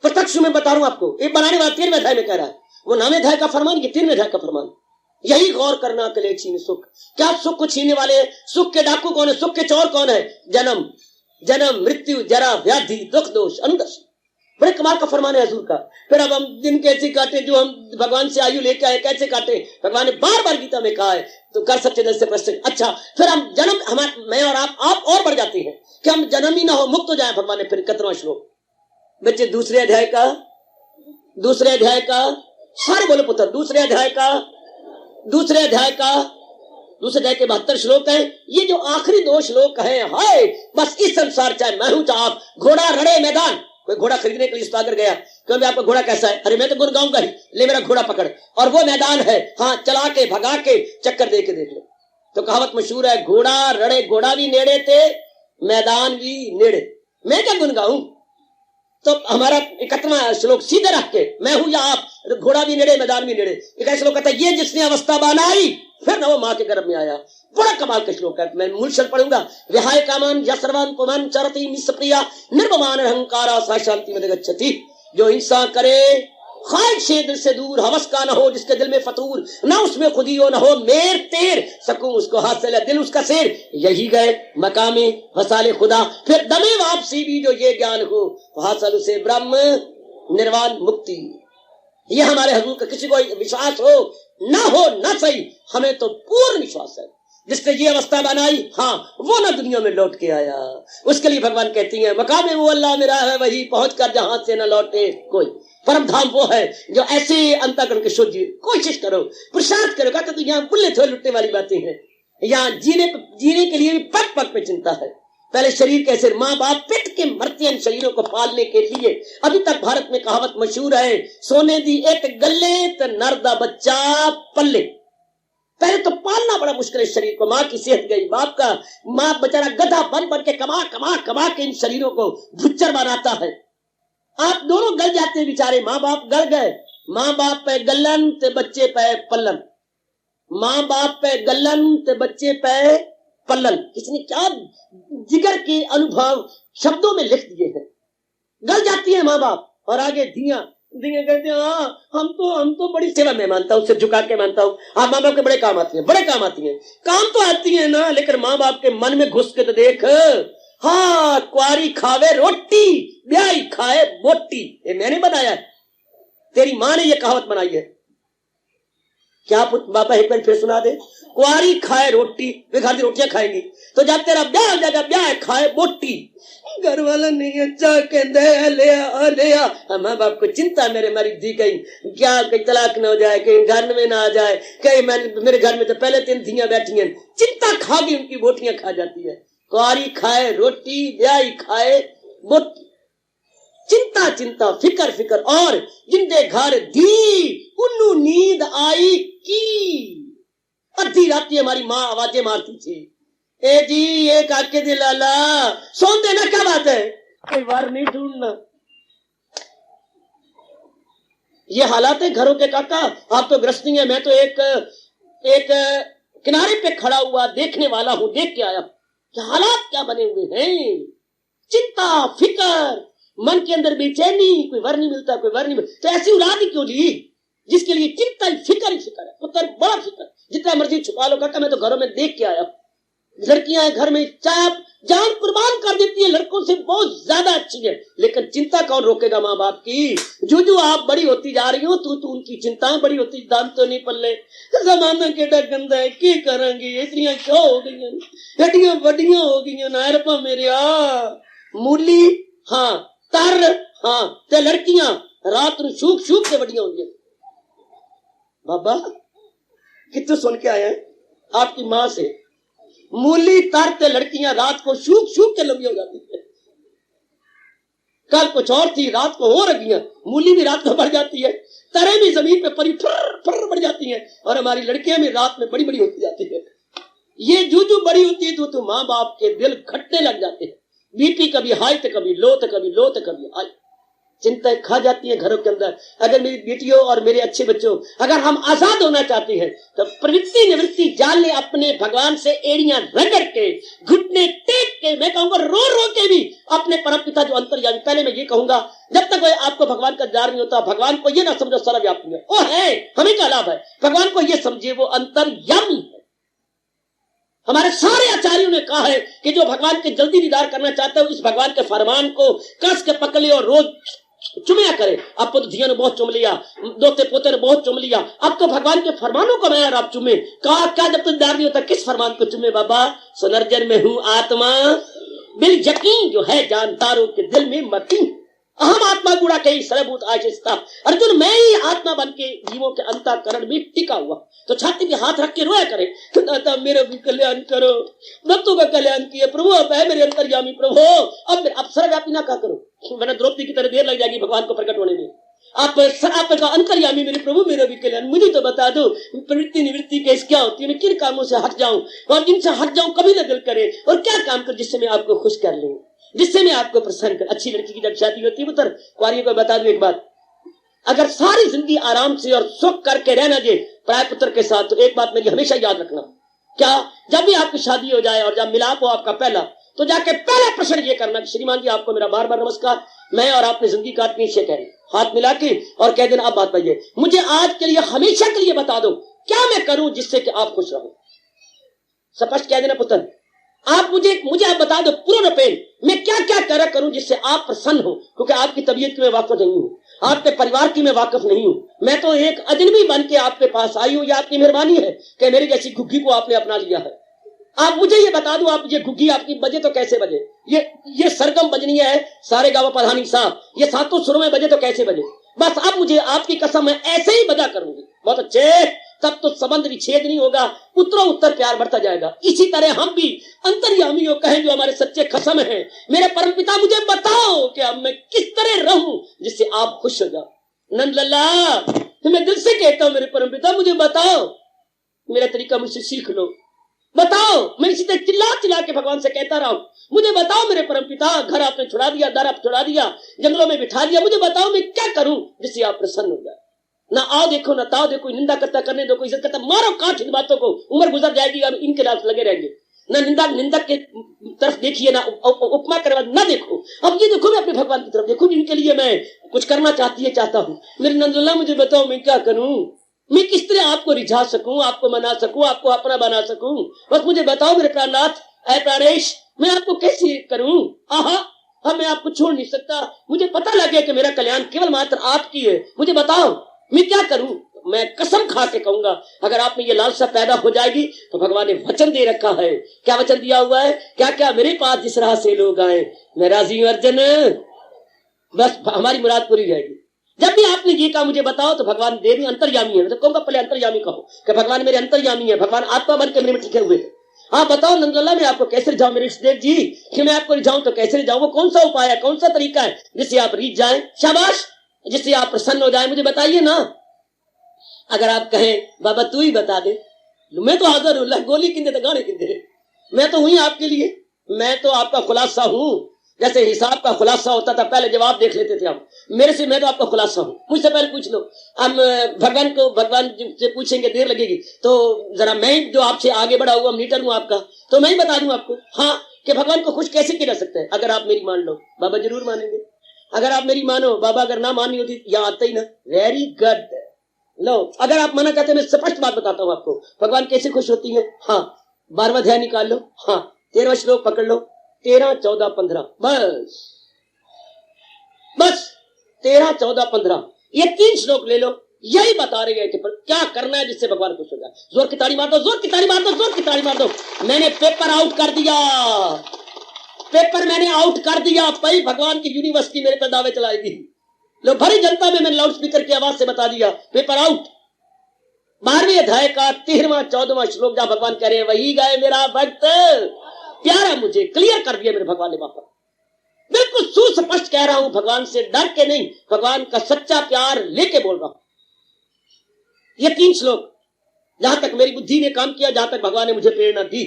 प्रत्यक्ष में बता रहा हूं आपको, ये बनाने वाला 13वें अध्याय में कह रहा है, वो नामे अध्याय का फरमान, ये 13वें अध्याय का फरमान, यही गौर करना के लिए छीन सुख। क्या सुख को छीनने वाले, सुख के डाकू कौन है, सुख के चोर कौन है, जन्म जन्म मृत्यु जरा व्याधि दुख दोष अनुदर्श। बड़े कमाल का फरमान है हजूर का। फिर अब हम दिन कैसे काटे, जो हम भगवान से आयु लेके आए कैसे काटे, भगवान ने बार बार गीता में कहा है, तो कर सच्चे दिल से प्रश्न। अच्छा, फिर हम जन्म, हमारे मैं और आप और बढ़ जाते हैं कि हम जन्म ही ना हो, मुक्त हो जाए। भगवान ने फिर 71वां श्लोक बच्चे दूसरे अध्याय का सारे बोले पुत्र, दूसरे अध्याय के 72 श्लोक है। ये जो आखिरी 2 श्लोक है, हाय बस इस संसार, चाहे मैं हूं चाहे आप, घोड़ा रड़े मैदान, कोई घोड़ा खरीदने के लिए सागर गया, क्योंकि आपका घोड़ा कैसा है, अरे मैं तो गुण गाऊंगा ही, ले मेरा घोड़ा पकड़, और वो मैदान है, हाँ चला के भगा के चक्कर दे के देख ले। तो कहावत मशहूर है, घोड़ा रड़े, घोड़ा भी नेड़े थे मैदान भी नेड़े, मैं क्या गुण गाऊं। तो हमारा 71वां श्लोक सीधे रख के, मैं हूं या आप, घोड़ा भी नेड़े मैदान भी नेड़े, एक श्लोक कहता है, ये जिसने अवस्था बनाई फिर न वो मां के गर्भ में आया। बड़ा कमाल का श्लोक है, मैं मूल शब्द पढ़ूंगा। विहाय कामान यशर्वान पुमान चरति निष्प्रिया निर्ममान अहंकारा सा शांति में गच्छति। जो हिंसा करे ख्वाहिश दिल से दूर, हवस का न हो जिसके दिल में फतूर, ना उसमें खुदी हो न हो मेर तेर, सकूं उसको हासिल है दिल उसका शेर, यही गए मकामे हसाले खुदा, फिर दमे वापसी भी जो ये ज्ञान हो, हासिल उसे ब्रह्म निर्वाण मुक्ति। ये हमारे हजूर का किसी को विश्वास हो ना हो ना सही, हमें तो पूर्ण विश्वास है। जिसने ये अवस्था बनाई, हाँ वो ना दुनिया में लौट के आया। उसके लिए भगवान कहती है, मकामे वो अल्लाह मेरा है, वही पहुंच कर जहां से न लौटे कोई। परम धाम वो है जो ऐसे अंतःकरण के शुद्ध, कोशिश करो, पुरुषार्थ करो। कहते तो यहाँ बुल्ले थोड़े लुटने वाली बातें हैं, यहाँ जीने के लिए भी पग पग पे चिंता है। पहले शरीर कैसे, माँ बाप पिट के मरते हैं शरीरों को पालने के लिए। अभी तक भारत में कहावत मशहूर है, सोने दी एक गले तो नरदा बच्चा पल्ले। पहले तो पालना बड़ा मुश्किल है शरीर को, माँ की सेहत गई, माँ बेचारा गधा बन बन के कमा के इन शरीरों को भुच्चर बनाता है। आप दोनों गल जाते हैं बेचारे, माँ बाप गल गए, माँ बाप पे गलन ते बच्चे पे पल्लन, माँ बाप पे गलन ते बच्चे पे पल्लन। किसने क्या जिगर के अनुभव शब्दों में लिख दिए हैं। गल जाती है माँ बाप, और आगे दिया कहते हैं, हाँ हम तो बड़ी सेवा में मानता हूँ, सिर झुका के मानता हूँ। हाँ माँ बाप के बड़े काम आती है, काम तो आती है ना, लेकिन माँ बाप के मन में घुस के तो देख। हाँ, कुआरी खावे रोटी, ब्याई खाए बोटी, ये मैंने बनाया, तेरी माँ ने ये कहावत बनाई है। क्या बाबा एक बार फिर सुना दे। कुआरी खाए रोटी, वे घर की रोटियां खाएंगी, तो जब तेरा ब्याह हो जाएगा, ब्याह खाए बोटी, घर वाला नहीं अच्छा कहते ले आ। माँ बाप को चिंता, मेरे मरी दी कहीं क्या, कहीं तलाक न हो जाए, कहीं घर में ना आ जाए, कहीं मेरे घर में तो पहले 3 धियां बैठी हैं, चिंता खा गई, उनकी बोटियां खा जाती है। कुआरी खाए रोटी, ब्याह खाए बोटी, चिंता फिकर, और जिंदे घर दी उन्नू नींद आई की। अद्धी राती हमारी माँ आवाजें मारती थी, ए जी ये काके दे लाला सोन देना, क्या बात है, कोई वार नहीं ढूंढना। ये हालात है घरों के काका। आप तो गृहस्थी है, मैं तो एक किनारे पे खड़ा हुआ देखने वाला हूं, देख के आया क्या हालात क्या बने हुए हैं। चिंता फिकर, मन के अंदर बेचैनी, कोई वर नहीं मिलता, तो ऐसी औलाद ही क्यों ली जिसके लिए चिंता ही फिकर है। पुत्र बड़ा फिकर, जितना मर्जी छुपा लो काका, मैं तो घरों में देख के आया। लड़कियां घर में चाप जान कुर्बान कर देती है, लड़कों से बहुत ज्यादा अच्छी है, लेकिन चिंता कौन रोकेगा माँ बाप की। जो आप बड़ी होती जा रही हो, तू उनकी चिंताएं बड़ी होती, दाम तो नहीं पल्ले, जमाना केड़ा गंदा है, की करेंगे, इतनी क्या हो गई, हड्डियां बड़ियां हो गई नायरपा मेरे मूली, हाँ तर, हाँ ते लड़कियां रात ਨੂੰ शूक से बड़ियां होंगी। बाबा कितने सुन के आए हैं आपकी माँ से, मूली तारते लड़कियां रात को सूख सूख के लंबी हो जाती है। कल कुछ और थी, रात को हो रही, मूली भी रात को बढ़ जाती है, तरह भी जमीन पे परी फर फर बढ़ जाती है, और हमारी लड़कियां भी रात में बड़ी बड़ी होती जाती है। ये जो बड़ी होती है तो माँ बाप के दिल घटने लग जाते हैं। बीपी कभी हाई तो कभी लो, तो कभी लो तो कभी हाई। चिंताएं खा जाती है घरों के अंदर। अगर मेरी बेटियों और मेरे अच्छे बच्चों, अगर हम आजाद होना चाहते हैं तो प्रवृत्ति निवृत्ति जाल ने अपने भगवान से एड़ियां रगड़ के, घुटने टेक के, मैं कहूंगा रो रो के भी अपने परम पिता जो अंतर्यामी, पहले मैं ये कहूंगा जब तक आपको भगवान का दीदार नहीं होता, भगवान को ये ना समझो सर्वव्यापी है, वो है, हमें क्या लाभ है। भगवान को ये समझिए वो अंतर्यामी है। हमारे सारे आचार्यों ने कहा है कि जो भगवान के जल्दी दीदार करना चाहते हो, इस भगवान के फरमान को कस के पकड़ लिया और रोज चुमिया करे। अब तो धिया ने बहुत चुम लिया, दोते पोते ने बहुत चुम लिया, अब तो भगवान के फरमानों को मैं आप चुमे। कहा क्या जब तक दीदार नहीं होता किस फरमान को चुमे बाबा। सुनर्जन में हूं आत्मा बिल यकीन, जो है जानतारों के दिल में मती, अहम आत्मा गुड़ा के ही सर्वभूत आशिष्टा। अर्जुन मैं ही आत्मा बन के जीवों के अंतःकरण में टिका हुआ, तो छाती पे हाथ रख के रोया करे, दाता मेरा भी कल्याण करो, भक्तों का कल्याण किए प्रभु, अब है मेरे अंतर्यामी प्रभु, अब सर्वव्यापी ना कहा करो, वरना द्रौपदी की तरह देर लग जाएगी भगवान को प्रकट होने में। आप अंतर्यामी मेरे प्रभु मेरा भी कल्याण, मुझे तो बता दो प्रवृत्ति निवृत्ति कैसे क्या होती है, मैं किन कामों से हट जाऊं और जिनसे हट जाऊं कभी ना दिल करे, और क्या काम कर जिससे मैं आपको खुश कर लूं, जिससे मैं आपको प्रसन्न कर। अच्छी लड़की की जब शादी होती है पुत्र, कुआरियों को बता दूं एक बात, अगर सारी जिंदगी आराम से और सुख करके रहना जे प्राय पुत्र के साथ, तो एक बात मेरी हमेशा याद रखना, क्या जब भी आपकी शादी हो जाए और जब मिलाप हो आपका पहला, तो जाके पहला प्रश्न ये करना कि श्रीमान जी आपको मेरा बार बार नमस्कार, मैं और आपने जिंदगी काटनी से कह रही, हाथ मिला के और कह देना अब बात पाइए, मुझे आज के लिए हमेशा के लिए बता दो क्या मैं करूं जिससे कि आप खुश रहो। स्पष्ट कह देना पुत्र, आप मुझे आप बता दो पूर्ण पेन मैं क्या क्या करूं जिससे आप प्रसन्न हो, क्योंकि आपकी तबीयत की मैं वाकिफ नहीं हूं, आपके परिवार की मैं वाकिफ नहीं हूं, मैं तो एक अजनबी बन के आपके पास आई हूं, यह आपकी मेहरबानी है कि मेरी जैसी घुग्गी को आपने अपना लिया है। आप मुझे ये बता दो, आप ये घुग्गी आपकी बजे तो कैसे बजे, ये सरगम बजनी है, सारे गाँव प्रधानी साहब, ये सातों सुरों में बजे तो कैसे बजे, बस अब मुझे आपकी कसम मैं ऐसे ही बजा करूंगी। बहुत अच्छे, तब तो संबंध विच्छेद नहीं होगा, उत्तरों उत्तर प्यार बढ़ता जाएगा। इसी तरह हम भी अंतर्यामी हो कहें जो हमारे सच्चे खसम हैं, मेरे परमपिता मुझे बताओ कि अब मैं किस तरह रहूं जिससे आप खुश हो जाओ। नंद लल्ला मैं दिल से कहता हूं मेरे परमपिता मुझे बताओ, मेरा तरीका मुझसे सीख लो, बताओ। मैं इसी तरह चिल्ला चिल्ला के भगवान से कहता रहा हूं, मुझे बताओ मेरे परमपिता, घर आपने छुड़ा दिया, दर आप छुड़ा दिया, जंगलों में बिठा दिया, मुझे बताओ मैं क्या करूं जिससे आप प्रसन्न हो जाए। ना आओ देखो ना ताओ देखो, निंदा करता करने दो, कोई इज्जत करता मारो काट इन बातों को, उम्र गुजर जाएगी अब इनके लाभ लगे रहेंगे। ना निंदक के तरफ देखिए, ना उपमा करवा ना देखो, अब ये देखो मैं अपने भगवान की तरफ देखो जिनके लिए मैं कुछ करना चाहता हूँ। मेरे नंदलाल मुझे बताओ मैं क्या करूं, मैं किस तरह आपको रिझा सकूं, आपको मना सकूं, आपको अपना बना सकूं, बस मुझे बताओ मेरे प्राणनाथ, ऐ प्राणेश मैं आपको कैसे करूं। आहा हाँ मैं आपको छोड़ नहीं सकता, मुझे पता लग गया कि मेरा कल्याण केवल मात्र आपकी है, मुझे बताओ मैं क्या करूं। मैं कसम खा के कहूंगा अगर आप में ये लालसा पैदा हो जाएगी तो भगवान ने वचन दे रखा है। क्या वचन दिया हुआ है, क्या क्या मेरे पास जिस राह से लोग आए मैं राजी हूं अर्जुन, बस हमारी मुराद पूरी जाएगी। जब भी आपने ये कहा मुझे बताओ तो भगवान देवी अंतर्यामी है, तो कहूंगा पहले अंतर्यामी कहो कि भगवान मेरे अंतर्यामी है, भगवान आत्मा बन के मेरे में टिके हुए हैं। हाँ बताओ नंदलाल मैं आपको कैसे रिझाऊं मेरे इष्टदेव जी, कि मैं आपको रिझाऊं तो कैसे रिझाऊं, वो कौन सा उपाय है, कौन सा तरीका है जिससे आप रिझ जाए, शाबाश जिससे आप प्रसन्न हो जाए, मुझे बताइए ना। अगर आप कहें बाबा तू ही बता दे, मैं तो हाजिर हूं, गोली किंदे तो गाने किंदे, मैं तो हुई आपके लिए, मैं तो आपका खुलासा हूं। जैसे हिसाब का खुलासा होता था पहले जवाब देख लेते थे हम, मेरे से मैं तो आपका खुलासा हूं, मुझसे पहले पूछ लो। हम भगवान से पूछेंगे देर लगेगी, तो जरा मैं जो आपसे आगे बढ़ा हुआ मीटर हूं आपका, तो मैं ही बता दूं आपको हाँ कि भगवान को खुश कैसे किया जा सकता है। अगर आप मेरी मान लो बाबा जरूर मानेंगे, अगर आप मेरी मानो बाबा, अगर ना मानी होती यहाँ आते ही ना, वेरी गुड लो। अगर आप माना चाहते हैं मैं स्पष्ट बात बताता हूं आपको भगवान कैसे खुश होती है। हाँ 12वां अध्याय निकाल लो, हाँ 13वां श्लोक पकड़ लो, 13, 14, 15, बस 13, 14, 15 ये 3 श्लोक ले लो, यही बता रही है कि क्या करना है जिससे भगवान खुश हो जाए। जोर की ताड़ी मार दो, जोर की ताड़ी मार दो, जोर की ताड़ी मार दो। मैंने पेपर आउट कर दिया, पेपर मैंने आउट कर दिया, भाई भगवान की यूनिवर्सिटी मेरे पर दावे चलाएगी। लो भरी जनता में मैंने लाउड स्पीकर की आवाज से बता दिया पेपर आउट। 12वें अध्याय का 13वां 14वां श्लोक जहां भगवान कह रहे हैं, वही गए मेरा भक्त प्यारा, मुझे क्लियर कर दिया मेरे भगवान ने वहां पर। बिल्कुल सुस्पष्ट कह रहा हूं, भगवान से डर के नहीं, भगवान का सच्चा प्यार लेके बोल रहा हूं। ये 3 श्लोक जहां तक मेरी बुद्धि ने काम किया, जहां तक भगवान ने मुझे प्रेरणा दी।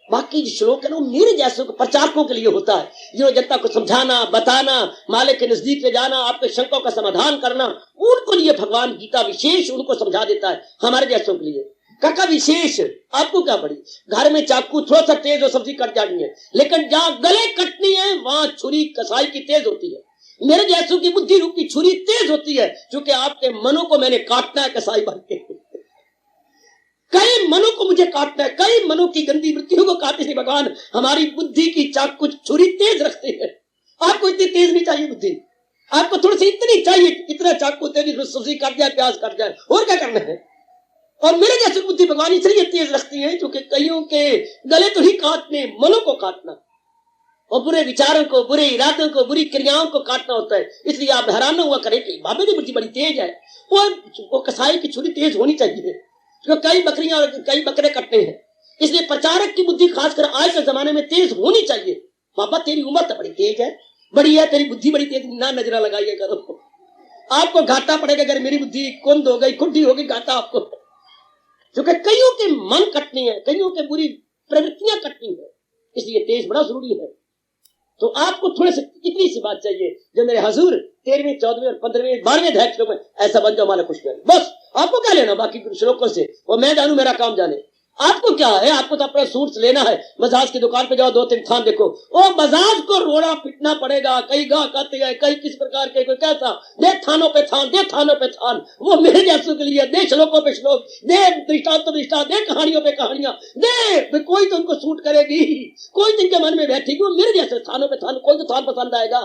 बाकी जो श्लोक है ना, मेरे जैसे प्रचारकों के लिए होता है, जो जनता को समझाना, बताना, मालिक के नजदीक ले जाना, आपके शंकों का समाधान करना, उनको लिए भगवान गीता विशेष उनको समझा देता है। हमारे जैसों के लिए काका विशेष, आपको क्या पड़ी, घर में चाकू थोड़ा सा तेज हो सब्जी कट जानी है, लेकिन जहां गले कटनी है वहां छुरी कसाई की तेज होती है। मेरे जैसों की बुद्धि रूपी छुरी तेज होती है, क्योंकि आपके मनों को मैंने काटना है कसाई बन के। कई मनों को मुझे काटना है, कई मनों की गंदी वृत्तियों को काटने से भगवान हमारी बुद्धि की चाकू छुरी तेज रखते हैं। आपको इतनी तेज नहीं चाहिए बुद्धि, आपको थोड़ी सी इतनी चाहिए, इतना चाकू तेज सब्जी काट जाए, प्याज काट जाए, और क्या करना है। और मेरे जैसे बुद्धि भगवान इसलिए तेज रखती है क्योंकि कईयों के गले तो ही काटने, मनों को काटना और बुरे विचारों को, बुरे इरादों को, बुरी क्रियाओं को काटना होता है। इसलिए आप हैरान हुआ करें कि बाबे की बुद्धि बड़ी तेज है, वो कसाई की छुरी तेज होनी चाहिए, क्योंकि कई बकरियां और कई बकरे कटते हैं। इसलिए प्रचारक की बुद्धि खासकर आज के जमाने में तेज होनी चाहिए। बाबा तेरी उम्र तो बड़ी तेज है, बड़ी है, तेरी बुद्धि बड़ी तेज, ना नजरा लगाइए करो, आपको घाटा पड़ेगा। अगर मेरी बुद्धि कुंद हो गई, खुड्डी हो गई, घाटा आपको, क्योंकि कईयों के मन कटनी है, कईयों के बुरी प्रवृत्तियां कटनी है, इसलिए तेज बड़ा जरूरी है। तो आपको थोड़े से इतनी सी बात चाहिए, जो मेरे हजूर 13वें 14वें और 15वें 12वें अध्याय श्लोक में ऐसा बन जाओ, माला खुश कर, बस आपको क्या लेना बाकी श्लोकों से, वो मैं जानू मेरा काम जाने। आपको क्या है, आपको तो अपना सूट लेना है, मजाज की दुकान पे जाओ, 2-3 थान देखो, वो मजाज को रोड़ा पिटना पड़ेगा। कई गाह कहते हैं, कई किस प्रकार के, कोई कैसा, दे थानों पे थान, दे थानों पे थान, वो मेरे जैसों के लिए दे श्लोकों पे श्लोक, दे दृष्टांत तो दृष्टांत, दे कहानियों पे कहानियां दे, कोई तो उनको सूट करेगी, कोई तो इनके मन में बैठेगी, वो मेरे जैसे थानों पे थान, कोई तो थान पसंद आएगा।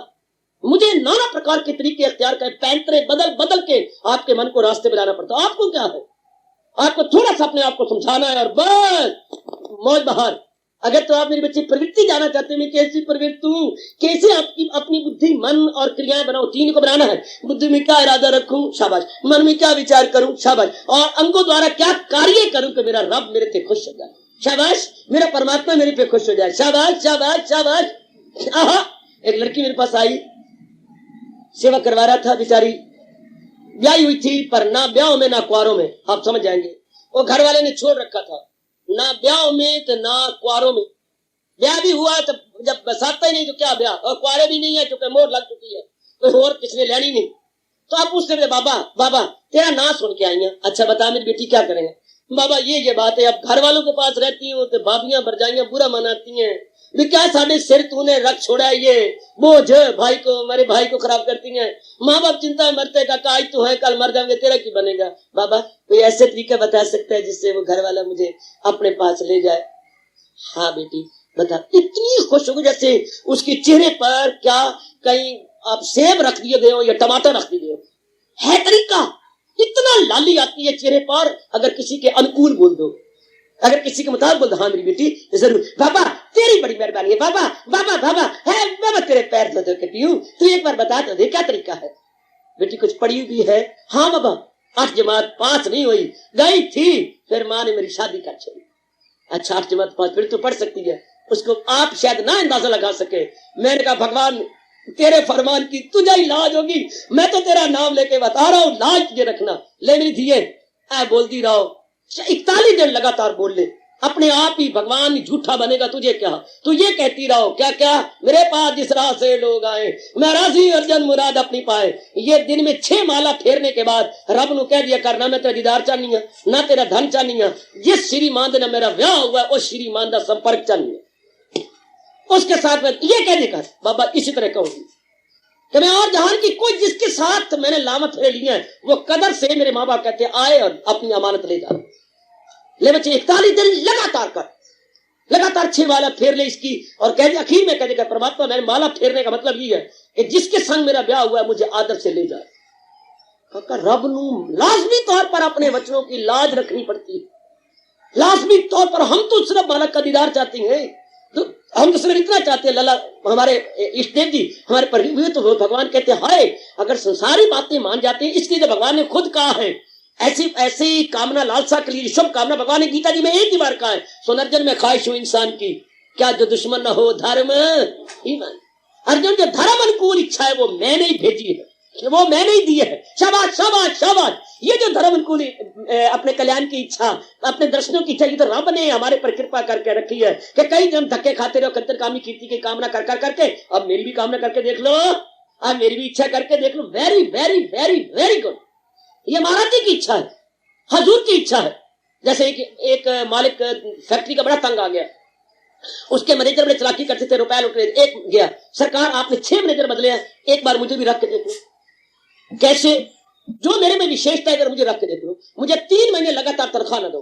मुझे नाना प्रकार के तरीके अख्तियार कर, पैंतरे बदल बदल के आपके मन को रास्ते में लाना पड़ता। आपको क्या है, आपको थोड़ा सा अपने आप को समझाना है और बस मौज बहार। अगर तो आप मेरी बच्ची प्रवृत्ति जाना चाहते हैं, मैं कैसी प्रवृत्ति हूं, कैसे आपकी अपनी बुद्धि, मन और क्रियाएं बनाओ, 3 को बनाना है। बुद्धि में क्या इरादा रखूं, शाबाश, मन में क्या विचार करूं, शाबाश, और अंगों द्वारा क्या कार्य करूं कि मेरा रब मेरे पे खुश हो जाए, शाबाश, मेरा परमात्मा मेरे पे खुश हो जाए, शाबाश शाबाश शाबाश। आहा, एक लड़की मेरे पास आई, सेवा करवा रहा था, बेचारी ब्याही हुई थी, पर ना ब्याह में ना कुआरों में, आप समझ जाएंगे। वो घर वाले ने छोड़ रखा था, ना ब्याह में तो ना कुआरों में। ब्याह भी हुआ तो जब बसाता ही नहीं तो क्या ब्याह, और कुआरे भी नहीं है क्योंकि मोहर लग चुकी है, कोई और किसने लेनी नहीं। तो आप पूछते थे, बाबा बाबा तेरा ना सुन के आई है, अच्छा बता मेरी बेटी क्या करेंगे। बाबा ये बात है, अब घर वालों के पास रहती हूँ तो भाभियां भरजाइयां बुरा मनाती हैं, क्या साढ़े सिर तूने रख छोड़ा, ये बोझ भाई को, मेरे भाई को खराब करती हैं। माँ बाप चिंता में मरते, काका आज तो है कल मर जाएंगे, तेरा की बनेगा। बाबा कोई ऐसे तरीका बता सकता है जिससे वो घर वाला मुझे अपने पास ले जाए। हाँ बेटी बता। इतनी खुश हो गई जैसे उसके चेहरे पर क्या कहीं आप सेब रख दिए गए हो या टमाटर रख दिए गए हो, है तरीका। इतना लाली आती है चेहरे पर, अगर किसी के अनुकूल बोल दो, अगर किसी के मुताबिक बोल दो, हाँ मेरी बेटी जरूर, बाबा तेरी बड़ी मेहरबानी है, बाबा बाबा बाबा है, बाबा तेरे पैर धो धो के पीऊं, तू एक बार बता तो दे क्या तरीका है। बेटी कुछ पढ़ी भी है, हाँ बाबा 8 जमात 5 नहीं हुई, गई थी, फिर माँ ने मेरी शादी कर छोड़ी। अच्छा 8 जमात 5 फिर तो पढ़ सकती है, उसको आप शायद ना अंदाजा लगा सके। मैंने कहा भगवान तेरे फरमान की तुझे ही लाज होगी, मैं तो तेरा नाम लेके बता रहा हूँ, लाज तुझे रखना। ले मेरी धिये बोलती रहो, 41 दिन लगातार बोल ले, अपने आप ही भगवान झूठा बनेगा, तुझे क्या। तो ये कहती रहो क्या क्या, मेरे पास जिस राह से लोग आए, मैं राजी अर्जन मुराद अपनी पाए। ये दिन में 6 माला फेरने के बाद रब नु कह दिया करना, मैं तेरा दीदार चाहनी है, ना तेरा धन चाहनी है, जिस श्रीमान ने मेरा ब्याह हुआ उस श्रीमान का संपर्क चाहनी है, उसके साथ में ये कहने का बाबा इसी तरह कहूंगी कि मैं और जहान की कोई जिसके साथ मैंने लामा फेरे लिए हैं, वो कदर से मेरे माँ बाप कहते आए और अपनी अमानत ले जा ले बच्चे। 41 दिन लगातार कर, लगातार 6 माला फेर ले इसकी, और कह दिया आखिर में कह देगा परमात्मा मैंने माला फेरने का मतलब ये है कि जिसके संग मेरा ब्याह हुआ है मुझे आदर से ले जाए। काका रब नू लाजमी तौर पर अपने वचनों की लाज रखनी पड़ती है, लाजमी तौर पर। हम तो सिर्फ मालक का दीदार चाहते हैं, तो हम तो सिर्फ इतना चाहते हैं, लला हमारे इष्ट देव जी हमारे पर हुए, तो भगवान कहते हैं हाय अगर संसारी बातें मान जाते हैं, इसलिए जो भगवान ने खुद कहा है ऐसी ऐसी कामना लालसा के लिए शुभ कामना भगवान ने गीता जी में एक ही बार कहा है, सुनर्जन में ख्वाहिश हूं इंसान की, क्या जो दुश्मन न हो धर्म ईमान। अर्जुन जो धर्म अनुकूल इच्छा है वो मैंने ही भेजी है, वो मैंने ही दी है। शाबाश शाबाश शाबाश। ये जो धर्म अनुकूल अपने कल्याण की इच्छा, अपने दर्शनों की इच्छा, ये तो रब ने हमारे पर कृपा करके रखी है कि कई जन धक्के खाते रहो कंचन कामी कीर्ति की कामना कर कर करके। अब मेरी भी कामना करके देख लो, अब मेरी भी इच्छा करके देख लो। Very very very very good. ये महाराज जी की इच्छा है, हजूर की इच्छा है। जैसे एक मालिक फैक्ट्री का बड़ा तंग आ गया, उसके मैनेजर बड़े चालाकी करते थे, रुपया लुट रहे। एक गया, सरकार आपने 6 मैनेजर बदले हैं, एक बार मुझे भी रख के देख लो। कैसे? जो मेरे में विशेषता है अगर मुझे रख के देख लो, मुझे 3 महीने लगातार तनख्वाह न दो।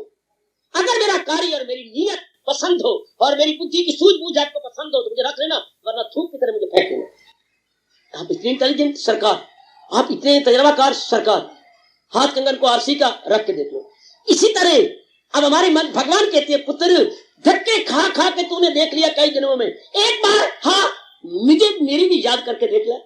अगर मेरा कार्य और मेरी नीयत पसंद हो और मेरी बुद्धि की सूझबूझ आपको पसंद हो तो मुझे रख लेना, वरना थूक की तरह मुझे फेंक देना। आप इतनी इंटेलिजेंट सरकार, आप इतने तजर्बाकार सरकार, हाथ कंगन को आरसी का रख के देख लो। इसी तरह अब हमारे मन भगवान कहते हैं, पुत्र धक्के खा खा के तूने देख लिया कई जन्मों में, एक बार हाँ मुझे मेरी भी याद करके देख लिया।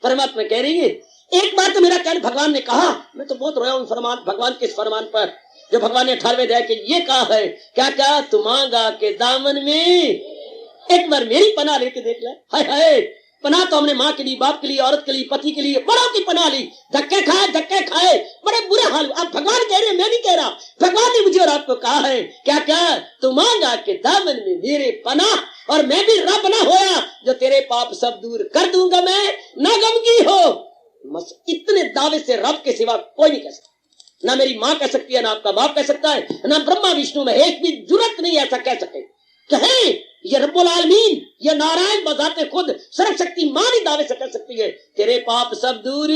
परमात्मा कह रही है एक बार तो मेरा कहना भगवान ने कहा, मैं तो बहुत रोया हूं फरमान भगवान के इस फरमान पर, जो भगवान ने 18वें अध्याय के ये कहा है, क्या क्या तू मांगा के दामन में, एक बार मेरी पनाह लेके देख ले। हाय हाय, पनाह तो हमने माँ के लिए, बाप के लिए, औरत के लिए, पति के लिए, बड़ों की पनाह ली। धक्के खाए बड़े बुरे हाल। अब भगवान कह रहे हैं, मैं नहीं कह रहा, भगवान ने मुझे और आपको कहा है, क्या क्या तू मांगा के दामन में मेरे पनाह, और मैं भी रब ना होया जो तेरे पाप सब दूर कर दूंगा मैं, ना गमगी हो। बस इतने दावे से रब के सिवा कोई नहीं कह सकता। ना मेरी माँ कह सकती है, ना आपका बाप कह सकता है, ना ब्रह्मा विष्णु महेश भी जरूरत नहीं ऐसा कह सके। कहे ये रब्बुल आलमीन, ये नारायण बजाते खुद सर्वशक्तिमान ही दावे से कर सकती है, तेरे पाप सब दूर।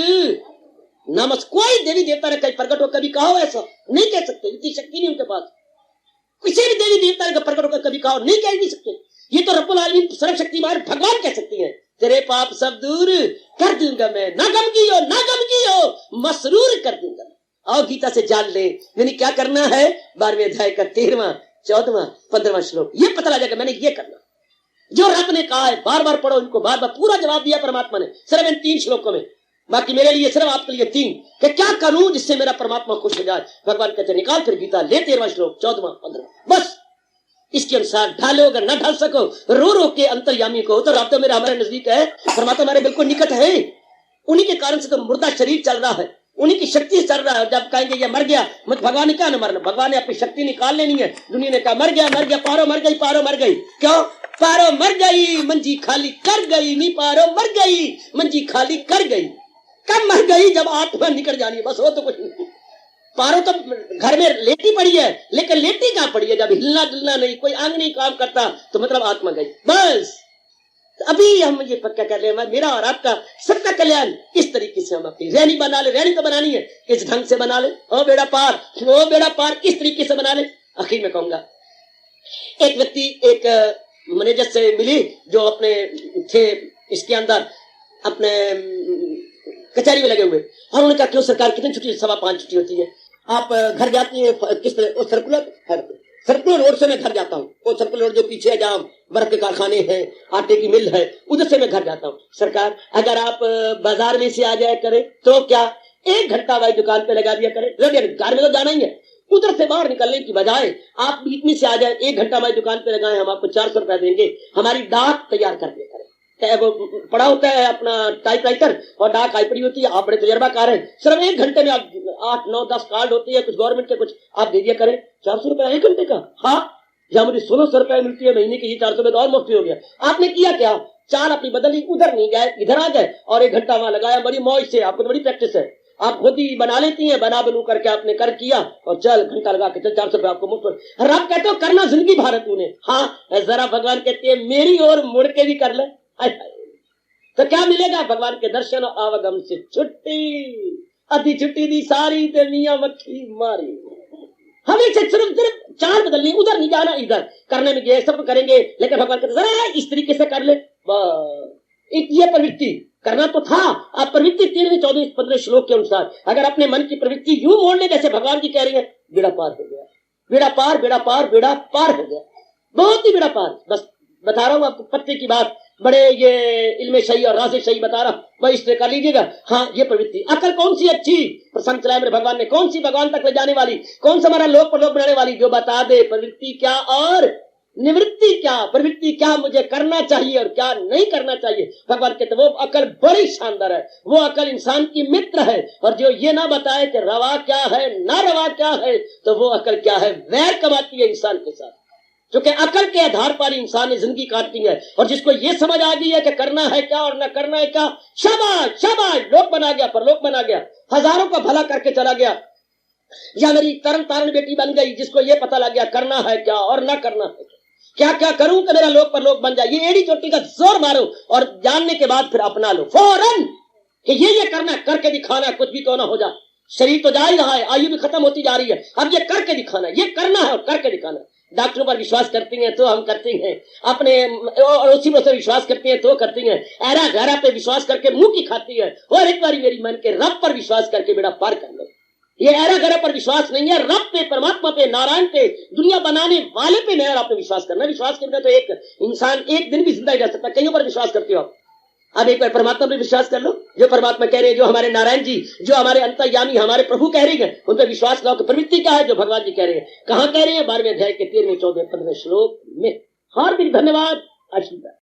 नमस् कोई देवी देवता ने कहीं प्रकट होकर कभी कहा ऐसा नहीं कह सकते, इतनी शक्ति नहीं उनके पास। किसी भी देवी देवता ने प्रकट होकर कभी कहा नहीं कह नहीं सकते। ये तो रब्बुल आलमीन सर्वशक्तिमान भगवान कह सकती है, तेरे पाप सब दूर कर दूंगा मैं, ना गमगी हो मसरूर कर दूंगा। आओ गीता से जान ले मैंने क्या करना है। 12वें अध्याय का 13वां 14वां 15वां श्लोक, ये पता लग जाएगा मैंने ये करना जो रब ने कहा है। बार बार पढ़ो इनको, बार बार पूरा जवाब दिया परमात्मा ने सिर्फ इन 3 श्लोकों में, बाकी मेरे लिए सिर्फ आपके लिए 3 कि क्या करूं जिससे मेरा परमात्मा खुश हो जाए। भगवान कहते निकाल फिर गीता ले 13वां श्लोक 14वां 15वां, बस इसके अनुसार ढालो। अगर न ढाल सको रो रो के अंतर्यामी को, तो रब तो मेरा हमारे नजदीक है, परमात्मा हमारे बिल्कुल निकट है। उन्हीं के कारण से तो मुर्दा शरीर चल रहा है, उन्हीं की शक्ति से चल रहा है। जब कहेंगे ये मर गया, मत भगवान ने क्या न मरना, भगवान ने अपनी शक्ति निकाल लेनी है। दुनिया ने कहा मर गया, पारो मर गई, पारो मर गई। क्यों? पारो मर गई मंजी खाली कर गई, नी पारो मर गई मंजी खाली कर गई। कब मर गई? जब आत्मा निकल जानी है, बस हो तो कुछ नहीं। पारो तो घर में लेटी पड़ी है, लेकिन लेटी कहां पड़ी है? जब हिलना डुलना नहीं, कोई अंग नहीं काम करता, तो मतलब आत्मा गई। बस अभी हम ये पक्का कर ले, मेरा और आपका सबका कल्याण इस तरीके से हम अपनी रैनी बना ले। रैनी तो बनानी है, किस ढंग से बना ले? ओ बेड़ा पार किस तरीके से बना ले। आखिर में कहूंगा, एक व्यक्ति एक मैनेजर से मिली जो अपने थे इसके अंदर अपने कचहरी में लगे हुए, और उन्होंने कहा क्यों सरकार कितनी छुट्टी? 5.25 छुट्टी होती है। आप घर जाती है किस तरह? सर्कुलर रोड से मैं घर जाता हूँ। वो सर्कुलर रोड जो पीछे है जहाँ बर्फ के कारखाने हैं, आटे की मिल है, उधर से मैं घर जाता हूँ। सरकार अगर आप बाजार में से आ जाया करें तो क्या 1 घंटा भाई दुकान पे लगा दिया करें? घर में तो जाना ही है, उधर से बाहर निकलने की बजाय आप बीच में से आ जाए, 1 घंटा हमारी दुकान पे लगाए, हम आपको 400 रुपया देंगे, हमारी डाक तैयार कर दिया करें। वो पड़ा होता है अपना टाइपराइटर और डाक आई पड़ी होती है, आप बड़े तजर्बाकार हैं, सिर्फ 1 घंटे में आप 8, 9, 10 कार्ड होती है कुछ गवर्नमेंट के, कुछ आप दे दिया करें। 400 रुपया 1 घंटे का? हाँ, जहाँ मुझे 1600 रुपया मिलती है महीने की, ये 400 में तो और मुफ्त हो गया। आपने किया क्या? चाल अपनी बदली, उधर नहीं गए इधर आ गए और 1 घंटा वहां लगाया। बड़ी मौज से, आपको तो बड़ी प्रैक्टिस है, आप खुद ही बना लेती हैं, बना बनू करके आपने कर किया और चल घंटा लगा के चल 400 रुपया आपको मुफ्त। रब कहते हो करना जिंदगी भर तूने। हाँ, जरा भगवान कहते हैं मेरी ओर मुड़ के भी कर ले, तो क्या मिलेगा? भगवान के दर्शन और आवागम से छुट्टी। अति छुट्टी दी सारी ते मियां मक्खी मारी। हमें सिर्फ चाल बदलनी, उधर नहीं जाना, इधर करने में गए सब करेंगे, लेकिन भगवान कहते जरा इस तरीके से कर ले। ये प्रवृत्ति करना तो था। आप प्रवृत्ति 13, 14, 15 श्लोक के अनुसार अगर अपने मन की प्रवृत्ति यूं मोड़ने जैसे भगवान की कह रही है, बेड़ा पार हो गया। बेड़ा पार हो गया, बहुत ही बेड़ा पार। बस बता रहा हूं आपको पत्ते की बात, बड़े ये इल्म सही और राज़ सही बता रहा, वह इस तरह कर लीजिएगा। हाँ, ये प्रवृत्ति अकल कौन सी अच्छी प्रसंग चलाए मेरे भगवान ने, कौन सी भगवान तक ले जाने वाली, कौन सा हमारा लोक पर लोक बनाने वाली, जो बता दे प्रवृत्ति क्या और निवृत्ति क्या, प्रवृत्ति क्या मुझे करना चाहिए और क्या नहीं करना चाहिए। भगवान कहते वो अकल बड़ी शानदार है, वो अकल इंसान की मित्र है। और जो ये ना बताए कि रवा क्या है ना रवा क्या है, तो वो अकल क्या है, वैर कमाती है इंसान के साथ। क्योंकि अकल के आधार पर इंसान ने जिंदगी काटती है। और जिसको ये समझ आ गई है कि करना है क्या और न करना है क्या, शाबाश शाबाश, लोक बना गया, परलोक बना गया, हजारों का भला करके चला गया, या मेरी तरन तारण बेटी बन गई जिसको ये पता लग गया करना है क्या और न करना है क्या, क्या करूं कि मेरा लोक परलोक बन जाए। ये एड़ी चोटी का जोर मारो और जानने के बाद फिर अपना लो फौरन कि ये करना, करके दिखाना, कुछ भी क्यों ना हो जाए। शरीर तो जा ही रहा है, आयु भी खत्म होती जा रही है, अब ये करके दिखाना, ये करना है और करके दिखाना। डॉक्टरों पर विश्वास करती हैं तो हम करती हैं, अपने अड़ोसी पर विश्वास करती हैं तो करती हैं, ऐरा गहरा पे विश्वास करके मुंह की खाती है। और एक बार मेरी मन के रब पर विश्वास करके बेड़ा पार कर लो। ये ऐरा गहरा पर विश्वास नहीं है, रब पे, परमात्मा पे, नारायण पे, दुनिया बनाने वाले पे नया आपने विश्वास करना। विश्वास के बिना तो एक इंसान एक दिन भी जिंदा ही रह सकता। कईयों पर विश्वास करते हो आप, अब एक बार परमात्मा पे विश्वास कर लो। जो परमात्मा कह रहे हैं, जो हमारे नारायण जी, जो हमारे अंतर्यामी हमारे प्रभु कह रहे हैं, उन पर विश्वास लाओ कि प्रवृत्ति क्या है जो भगवान जी कह रहे हैं। कहां कह रहे हैं? 12वें अध्याय के 13वें 14वें 15वें श्लोक में। हार्दिक धन्यवाद, आशीर्वाद।